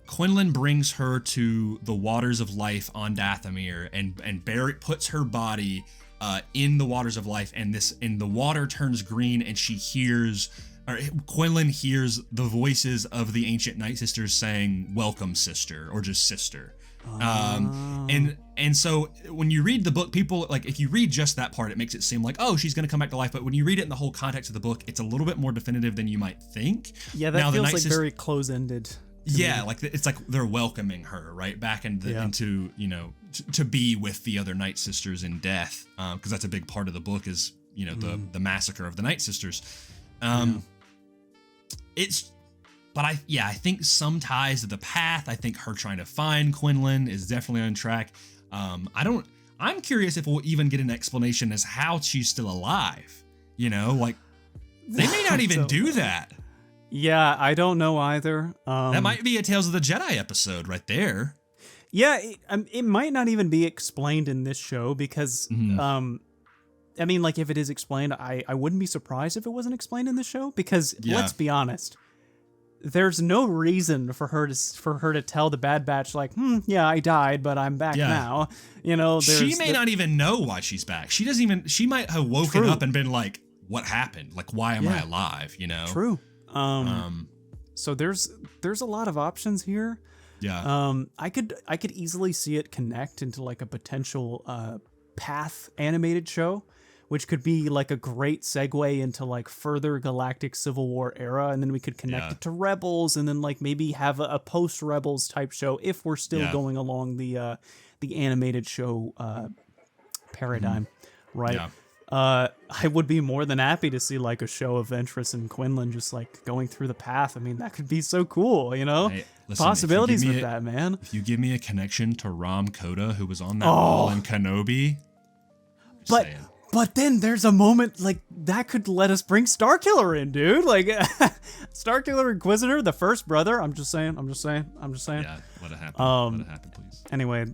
Quinlan brings her to the waters of life on Dathomir, and Barrett puts her body in the waters of life, and the water turns green, and Quinlan hears the voices of the ancient Night Sisters saying, "Welcome, sister," or just sister. And so when you read the book, people like if you read just that part, it makes it seem like, oh, she's going to come back to life. But when you read it in the whole context of the book, it's a little bit more definitive than you might think. Yeah, that feels like very close-ended. Yeah, like it's like they're welcoming her right back into to be with the other Night Sisters in death, because that's a big part of the book is the massacre of the Night Sisters. But I think some ties to the path. I think her trying to find Quinlan is definitely on track. I'm curious if we'll even get an explanation as how she's still alive. Like they may not even do that. Yeah, I don't know either. That might be a Tales of the Jedi episode right there. Yeah, it might not even be explained in this show because, I mean, like if it is explained, I wouldn't be surprised if it wasn't explained in the show because let's be honest, there's no reason for her to tell the Bad Batch like, yeah, I died, but I'm back now. She may not even know why she's back. She might have woken up and been like, what happened? Like, why am I alive? True. So there's a lot of options here. Yeah. I could easily see it connect into like a potential Path animated show, which could be like a great segue into like further Galactic Civil War era, and then we could connect it to Rebels, and then like maybe have a post Rebels type show if we're still going along the animated show paradigm, right? Yeah. I would be more than happy to see like a show of Ventress and Quinlan just like going through the path. I mean, that could be so cool, Hey, listen, possibilities with that, man. If you give me a connection to Ram Koda, who was on that wall in Kenobi, but then there's a moment like that could let us bring Starkiller in, dude. Like Starkiller Inquisitor, the first brother. I'm just saying. Yeah, let it happen. Let it happen, please. Anyway,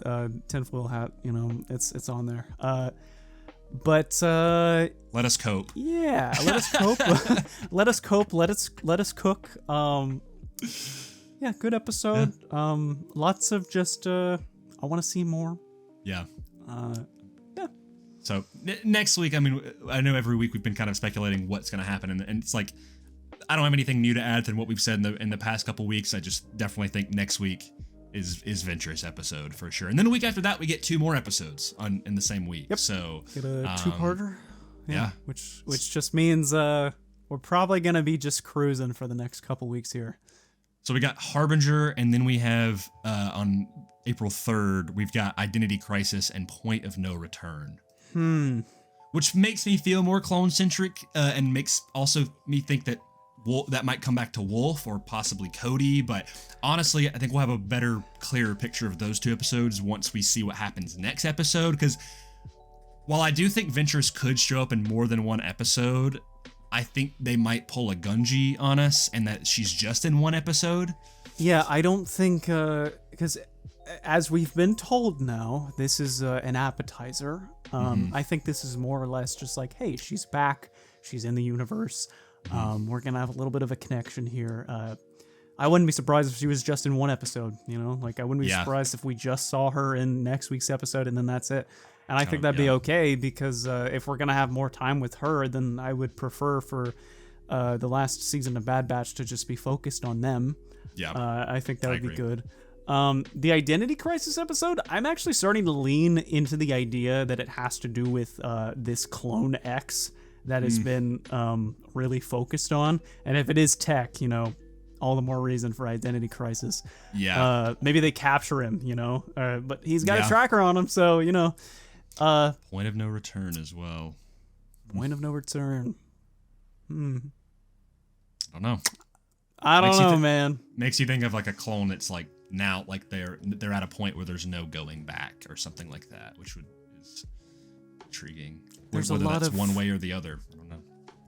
tinfoil hat. It's on there. But let us cope. Yeah, let us cope. Let us cope. Let us cook. Yeah, good episode. Yeah. Lots of just I want to see more. Yeah. Yeah. So next week, I mean, I know every week we've been kind of speculating what's going to happen, and it's like I don't have anything new to add than what we've said in the past couple weeks. I just definitely think next week is Ventress episode for sure, and then a week after that we get 2 more episodes in the same week. Yep. So get a 2-parter. Yeah. Which just means we're probably gonna be just cruising for the next couple weeks here. So we got Harbinger, and then we have on April 3rd we've got Identity Crisis and Point of No Return. Which makes me feel more clone-centric, and makes also me think that that might come back to Wolf or possibly Cody, but honestly, I think we'll have a better, clearer picture of those 2 episodes once we see what happens next episode, because while I do think Ventress could show up in more than one episode, I think they might pull a Gunji on us and that she's just in 1 episode. Yeah, I don't think, because as we've been told now, this is an appetizer. I think this is more or less just like, hey, she's back, she's in the universe. We're gonna have a little bit of a connection here. I wouldn't be surprised if she was just in 1 episode, like I wouldn't be surprised if we just saw her in next week's episode and then that's it. And I think that'd be okay, because if we're gonna have more time with her, then I would prefer for the last season of Bad Batch to just be focused on them. I think that would be good. The Identity Crisis episode, I'm actually starting to lean into the idea that it has to do with this Clone X that has been really focused on. And if it is Tech, all the more reason for Identity Crisis. Yeah. Maybe they capture him, but he's got a tracker on him, so, Point of No Return as well. Point of No Return. I don't know. I don't know, man. Makes you think of like a clone that's like now, like they're at a point where there's no going back or something like that, which is intriguing. There's whether a lot that's of one way or the other. I don't know.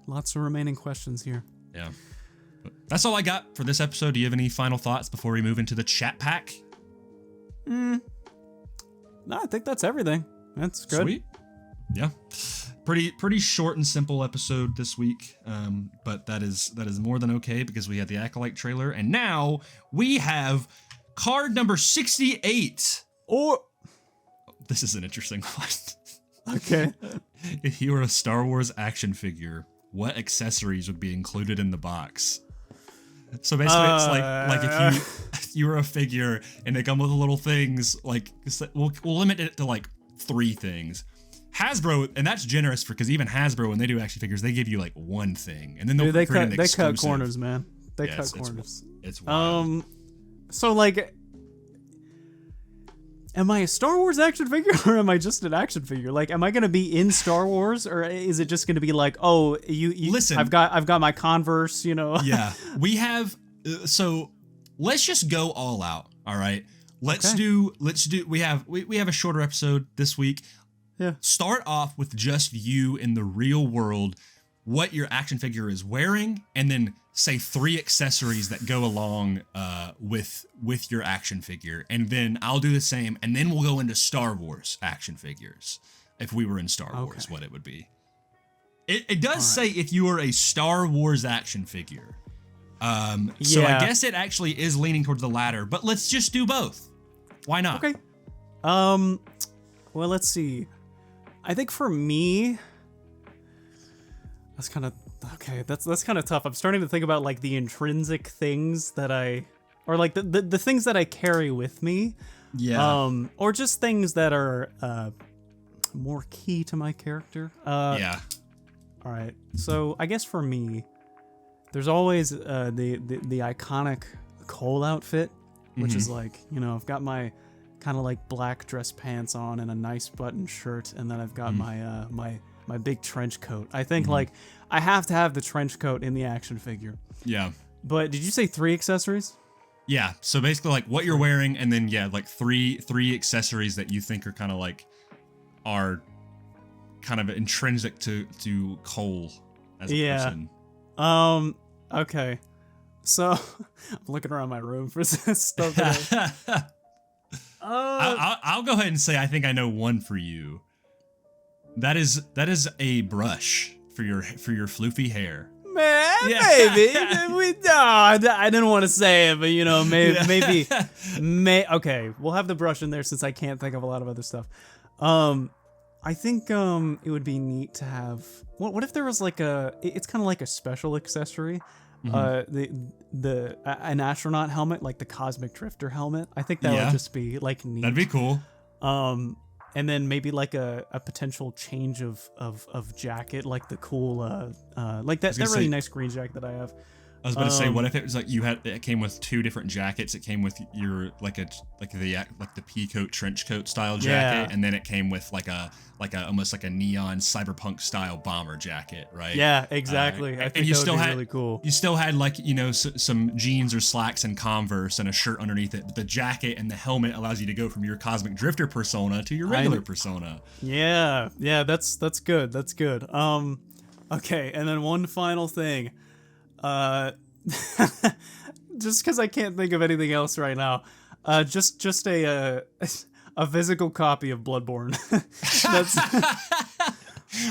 Lots of remaining questions here. Yeah. But that's all I got for this episode. Do you have any final thoughts before we move into the chat pack? No, I think that's everything. That's good. Sweet. Yeah. Pretty short and simple episode this week. But that is more than okay, because we had the Acolyte trailer, and now we have card number 68. This is an interesting one. Okay. If you were a Star Wars action figure, what accessories would be included in the box? So basically, it's like if you were a figure and they come with little things, like we'll limit it to like 3 things. Hasbro, and that's generous because even Hasbro, when they do action figures, they give you like 1 thing, and then they cut corners, man. They cut corners. It's wild. So like, am I a Star Wars action figure or am I just an action figure? Like, am I gonna be in Star Wars or is it just gonna be like, oh, you listen? I've got my Converse, you know. Yeah, we have. So let's just go all out. All right. Let's do. We have a shorter episode this week. Yeah. Start off with just you in the real world, what your action figure is wearing, and then say 3 accessories that go along with your action figure, and then I'll do the same, and then we'll go into Star Wars action figures. If we were in Star Wars, what it would be. It does say if you are a Star Wars action figure. So I guess it actually is leaning towards the latter, but let's just do both. Why not? Okay. Well, let's see. I think for me, that's kind of okay. That's kind of tough. I'm starting to think about like the intrinsic things that or like the things that I carry with me. Yeah. Or just things that are more key to my character. Yeah. All right. So I guess for me, there's always the iconic Cole outfit, which is like, you know, I've got my kind of like black dress pants on and a nice button shirt, and then I've got my my big trench coat. I think like I have to have the trench coat in the action figure. Yeah. But did you say 3 accessories? Yeah. So basically like what you're wearing, and then like three accessories that you think are kind of intrinsic to Cole as a person. Okay. So I'm looking around my room for stuff that I'll go ahead and say I think I know one for you. That is a brush for your floofy hair. Man, maybe. I didn't want to say it, but you know, maybe. Okay, we'll have the brush in there since I can't think of a lot of other stuff. I think it would be neat to have. What if there was like it's kind of like a special accessory. An astronaut helmet, like the Cosmic Drifter helmet. I think that would just be like neat. That'd be cool. And then maybe like a potential change of jacket, like the cool like that really nice green jacket that I have. I was about to say, what if it was like it came with 2 different jackets? It came with your the pea coat trench coat style jacket, and then it came with like a almost like a neon cyberpunk style bomber jacket, right? Yeah, exactly. I think that would be really cool. You still had like, you know, some jeans or slacks and Converse and a shirt underneath it, but the jacket and the helmet allows you to go from your Cosmic Drifter persona to your regular persona. Yeah, that's good. That's good. Okay, and then one final thing. Just because I can't think of anything else right now. Just a physical copy of Bloodborne.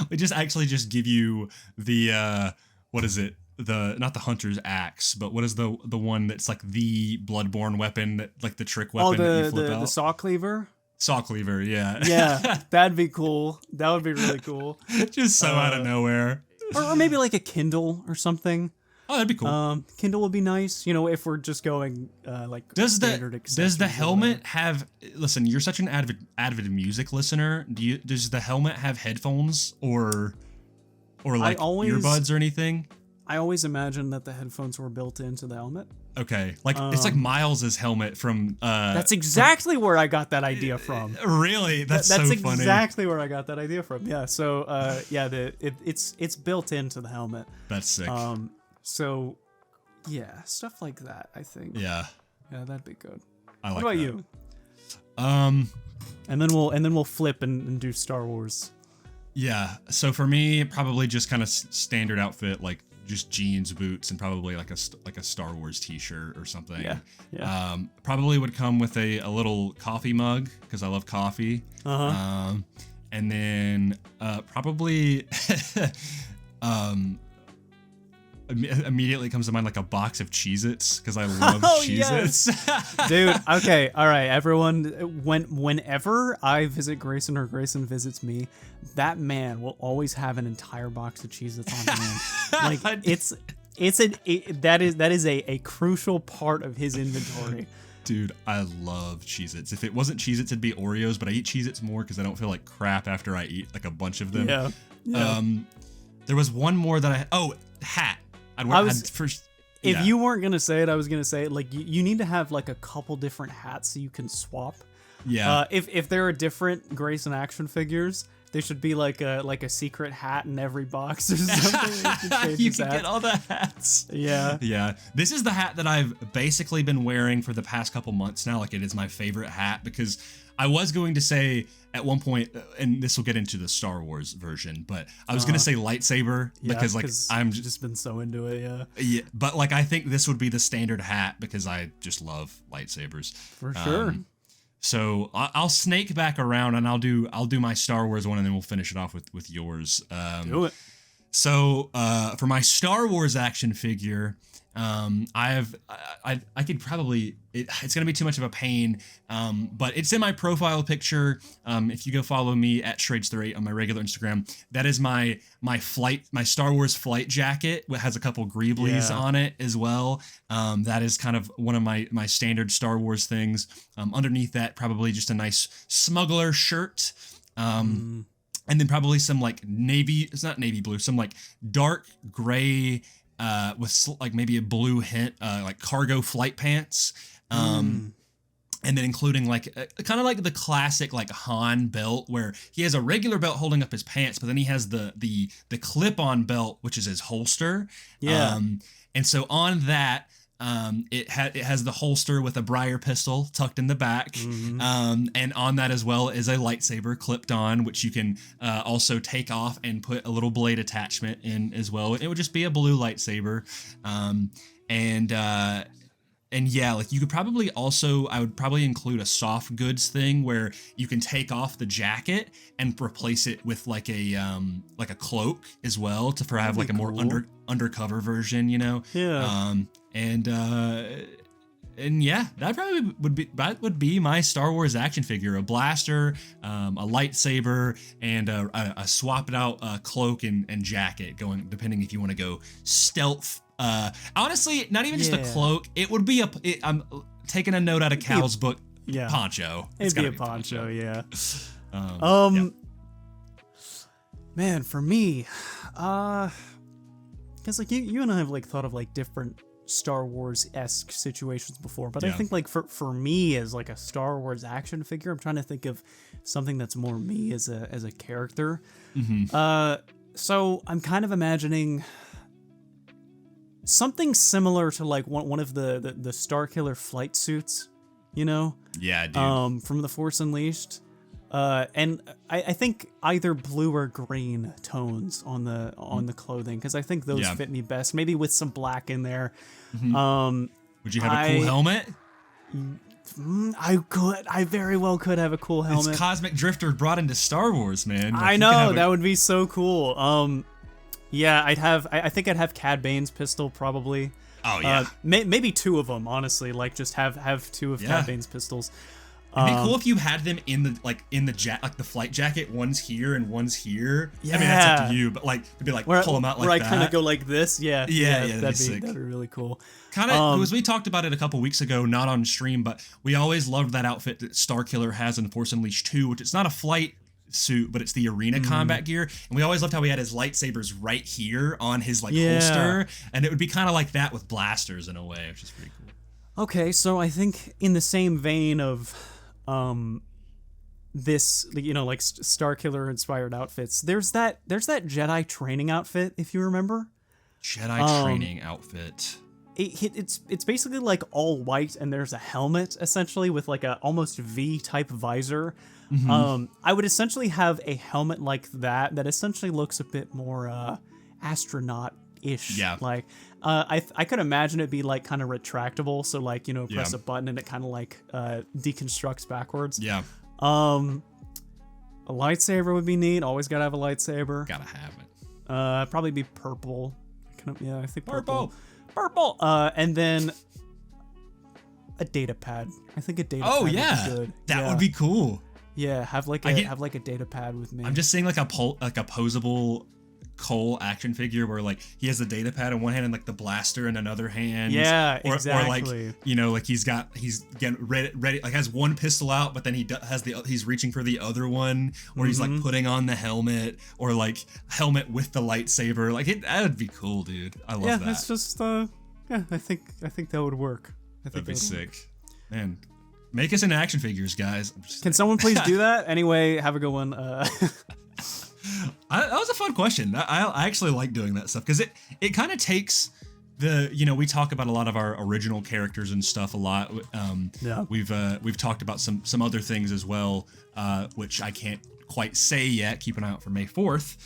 We just give you the what is it? Not the hunter's axe, but what is the one that's like the Bloodborne weapon, that like the trick weapon that you flip out? The saw cleaver. Saw cleaver, yeah. Yeah, that'd be cool. That would be really cool. Just so out of nowhere. Or maybe like a Kindle or something. Oh, that'd be cool. Kindle would be nice, you know, if we're just going like standard accessories. Does the helmet have? Listen, you're such an avid music listener. Does the helmet have headphones or like earbuds or anything? I always imagined that the headphones were built into the helmet. Okay, like it's like Miles's helmet from. That's exactly where I got that idea from. Really, that's so funny. That's exactly where I got that idea from. Yeah. So it's built into the helmet. That's sick. So, yeah, stuff like that, I think. Yeah, that'd be good. What about that. you? And then we'll flip and do Star Wars. Yeah. So for me, probably just kind of standard outfit, like just jeans, boots, and probably like a Star Wars T-shirt or something. Yeah. Probably would come with a little coffee mug because I love coffee. And then probably immediately comes to mind like a box of Cheez-Its because I love Cheez-Its. Yes. Dude, okay, all right, everyone, whenever I visit Grayson or Grayson visits me, that man will always have an entire box of Cheez-Its on hand. Like, it's that is a crucial part of his inventory. Dude, I love Cheez-Its. If it wasn't Cheez-Its, it'd be Oreos, but I eat Cheez-Its more because I don't feel like crap after I eat like a bunch of them. Yeah. There was one more that hat. If you weren't gonna say it, I was gonna say it. Like you need to have like a couple different hats so you can swap. Yeah. If there are different Grayson action figures, there should be like a secret hat in every box or something. You can get all the hats. Yeah. Yeah. This is the hat that I've basically been wearing for the past couple months now. Like, it is my favorite hat because I was going to say at one point, and this will get into the Star Wars version, but I was going to say lightsaber because I'm just been so into it. Yeah. Yeah. But like, I think this would be the standard hat because I just love lightsabers. For sure. So I'll snake back around and I'll do my Star Wars one and then we'll finish it off with yours. Do it. So for my Star Wars action figure, I could probably it's gonna be too much of a pain, but it's in my profile picture. If you go follow me at Shrades38 on my regular Instagram, that is my Star Wars flight jacket. It has a couple greeblies on it as well. That is kind of one of my standard Star Wars things. Underneath that, probably just a nice smuggler shirt. And then probably some like it's not navy blue, some like dark gray with like maybe a blue hint, like cargo flight pants. And then including like kind of like the classic like Han belt where he has a regular belt holding up his pants, but then he has the clip-on belt, which is his holster. Yeah. And so on that, it has the holster with a briar pistol tucked in the back. And on that as well is a lightsaber clipped on, which you can also take off and put a little blade attachment in as well. It would just be a blue lightsaber. And yeah, like you could probably also, I would probably include a soft goods thing where you can take off the jacket and replace it with like a cloak as well to have like a more undercover version, you know? Yeah. And yeah, that would be my Star Wars action figure: a blaster, a lightsaber, and a swapped out cloak and jacket. Going depending if you want to go stealth. Honestly, not even just a cloak. It would be I'm taking a note out of Cal's book. Yeah. Poncho. It'd be a poncho. Yeah. Man, for me, because like you and I have like thought of like different Star Wars-esque situations before, but I think like for me as like a Star Wars action figure, I'm trying to think of something that's more me as a character. So I'm kind of imagining something similar to like one of the Starkiller flight suits, you know? Yeah, dude. From The Force Unleashed. And I think either blue or green tones on the clothing, because I think those fit me best. Maybe with some black in there. Would you have a cool helmet? I very well could have a cool helmet. It's Cosmic Drifter brought into Star Wars, man. Like, I know, that would be so cool. Yeah, I think I'd have Cad Bane's pistol probably. Oh yeah. Maybe two of them, honestly. Like just have two of Cad Bane's pistols. It'd be cool if you had them in the flight jacket. One's here and one's here. Yeah. I mean, that's up to you, but like it'd be like pull them out like that. Where I kind of go like this. Yeah. That'd be really cool. Kind of, as we talked about it a couple weeks ago, not on stream, but we always loved that outfit that Starkiller has in Force Unleashed 2, which it's not a flight suit, but it's the arena combat gear. And we always loved how he had his lightsabers right here on his holster. And it would be kind of like that with blasters in a way, which is pretty cool. Okay, so I think in the same vein of this, you know, like Starkiller inspired outfits, there's that Jedi training outfit, if you remember. Jedi training outfit. It's basically like all white, and there's a helmet essentially with like a almost V type visor. I would essentially have a helmet like that essentially looks a bit more astronaut-ish. Yeah. Like I could imagine it be like kind of retractable, so like, you know, press a button and it kind of like deconstructs backwards. Yeah. A lightsaber would be neat. Always gotta have a lightsaber. Gotta have it. Probably be purple. I think purple. And then a data pad. I think a data pad would be good. That would be cool. Yeah, have like a data pad with me. I'm just seeing like a posable Cole action figure where like he has the data pad in one hand and like the blaster in another hand. Yeah, or, exactly. Or like, you know, like he's getting ready, like has one pistol out, but then he's reaching for the other one, or he's like putting on the helmet, or like helmet with the lightsaber. Like that would be cool, dude. I love that. Yeah, it's just I think that would work. That'd be sick. Man, make us into action figures, guys. Can someone please do that? Anyway, have a good one. That was a fun question. I actually like doing that stuff because it kind of takes the, you know, we talk about a lot of our original characters and stuff a lot. Yeah. We've talked about some other things as well, which I can't quite say yet. Keep an eye out for May 4th.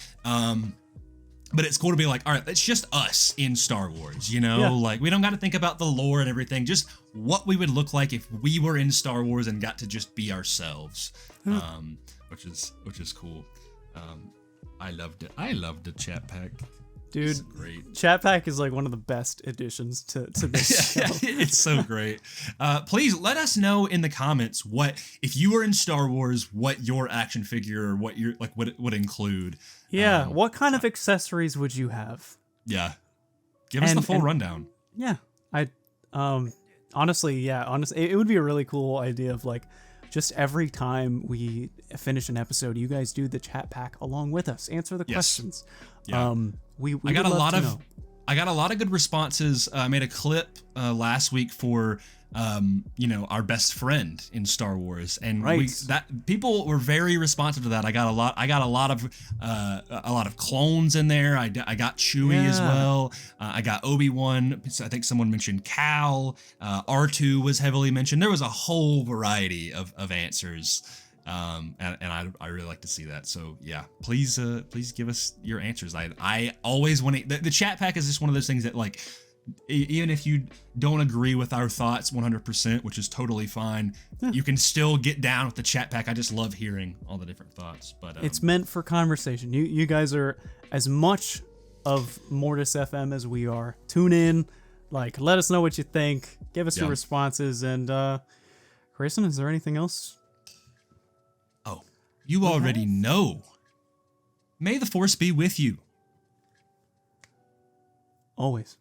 But it's cool to be like, all right, it's just us in Star Wars, you know? Yeah. Like, we don't got to think about the lore and everything, just what we would look like if we were in Star Wars and got to just be ourselves, which is cool. I loved it. I loved the chat pack. Dude, it's great. Chat pack is like one of the best additions to this show. It's so great. Please let us know in the comments what, if you were in Star Wars, what your action figure or what your like would include. Yeah, what kind of accessories would you have? Yeah, give us the full rundown. Yeah, honestly, it would be a really cool idea of like, just every time we finish an episode, you guys do the chat pack along with us, answer the questions. Yeah. I got a lot of good responses. I made a clip last week for you know, our best friend in Star Wars, and people were very responsive to that. I got a lot of clones in there. I got Chewie as well. I got Obi-Wan. I think someone mentioned Cal. R2 was heavily mentioned. There was a whole variety of answers. And I really like to see that. So yeah, please give us your answers. I always want to, the chat pack is just one of those things that like, even if you don't agree with our thoughts 100%, which is totally fine, you can still get down with the chat pack. I just love hearing all the different thoughts. But it's meant for conversation. You guys are as much of Mortis FM as we are. Tune in, like, let us know what you think. Give us your responses. And Grayson, is there anything else? Oh, you already know. May the Force be with you. Always.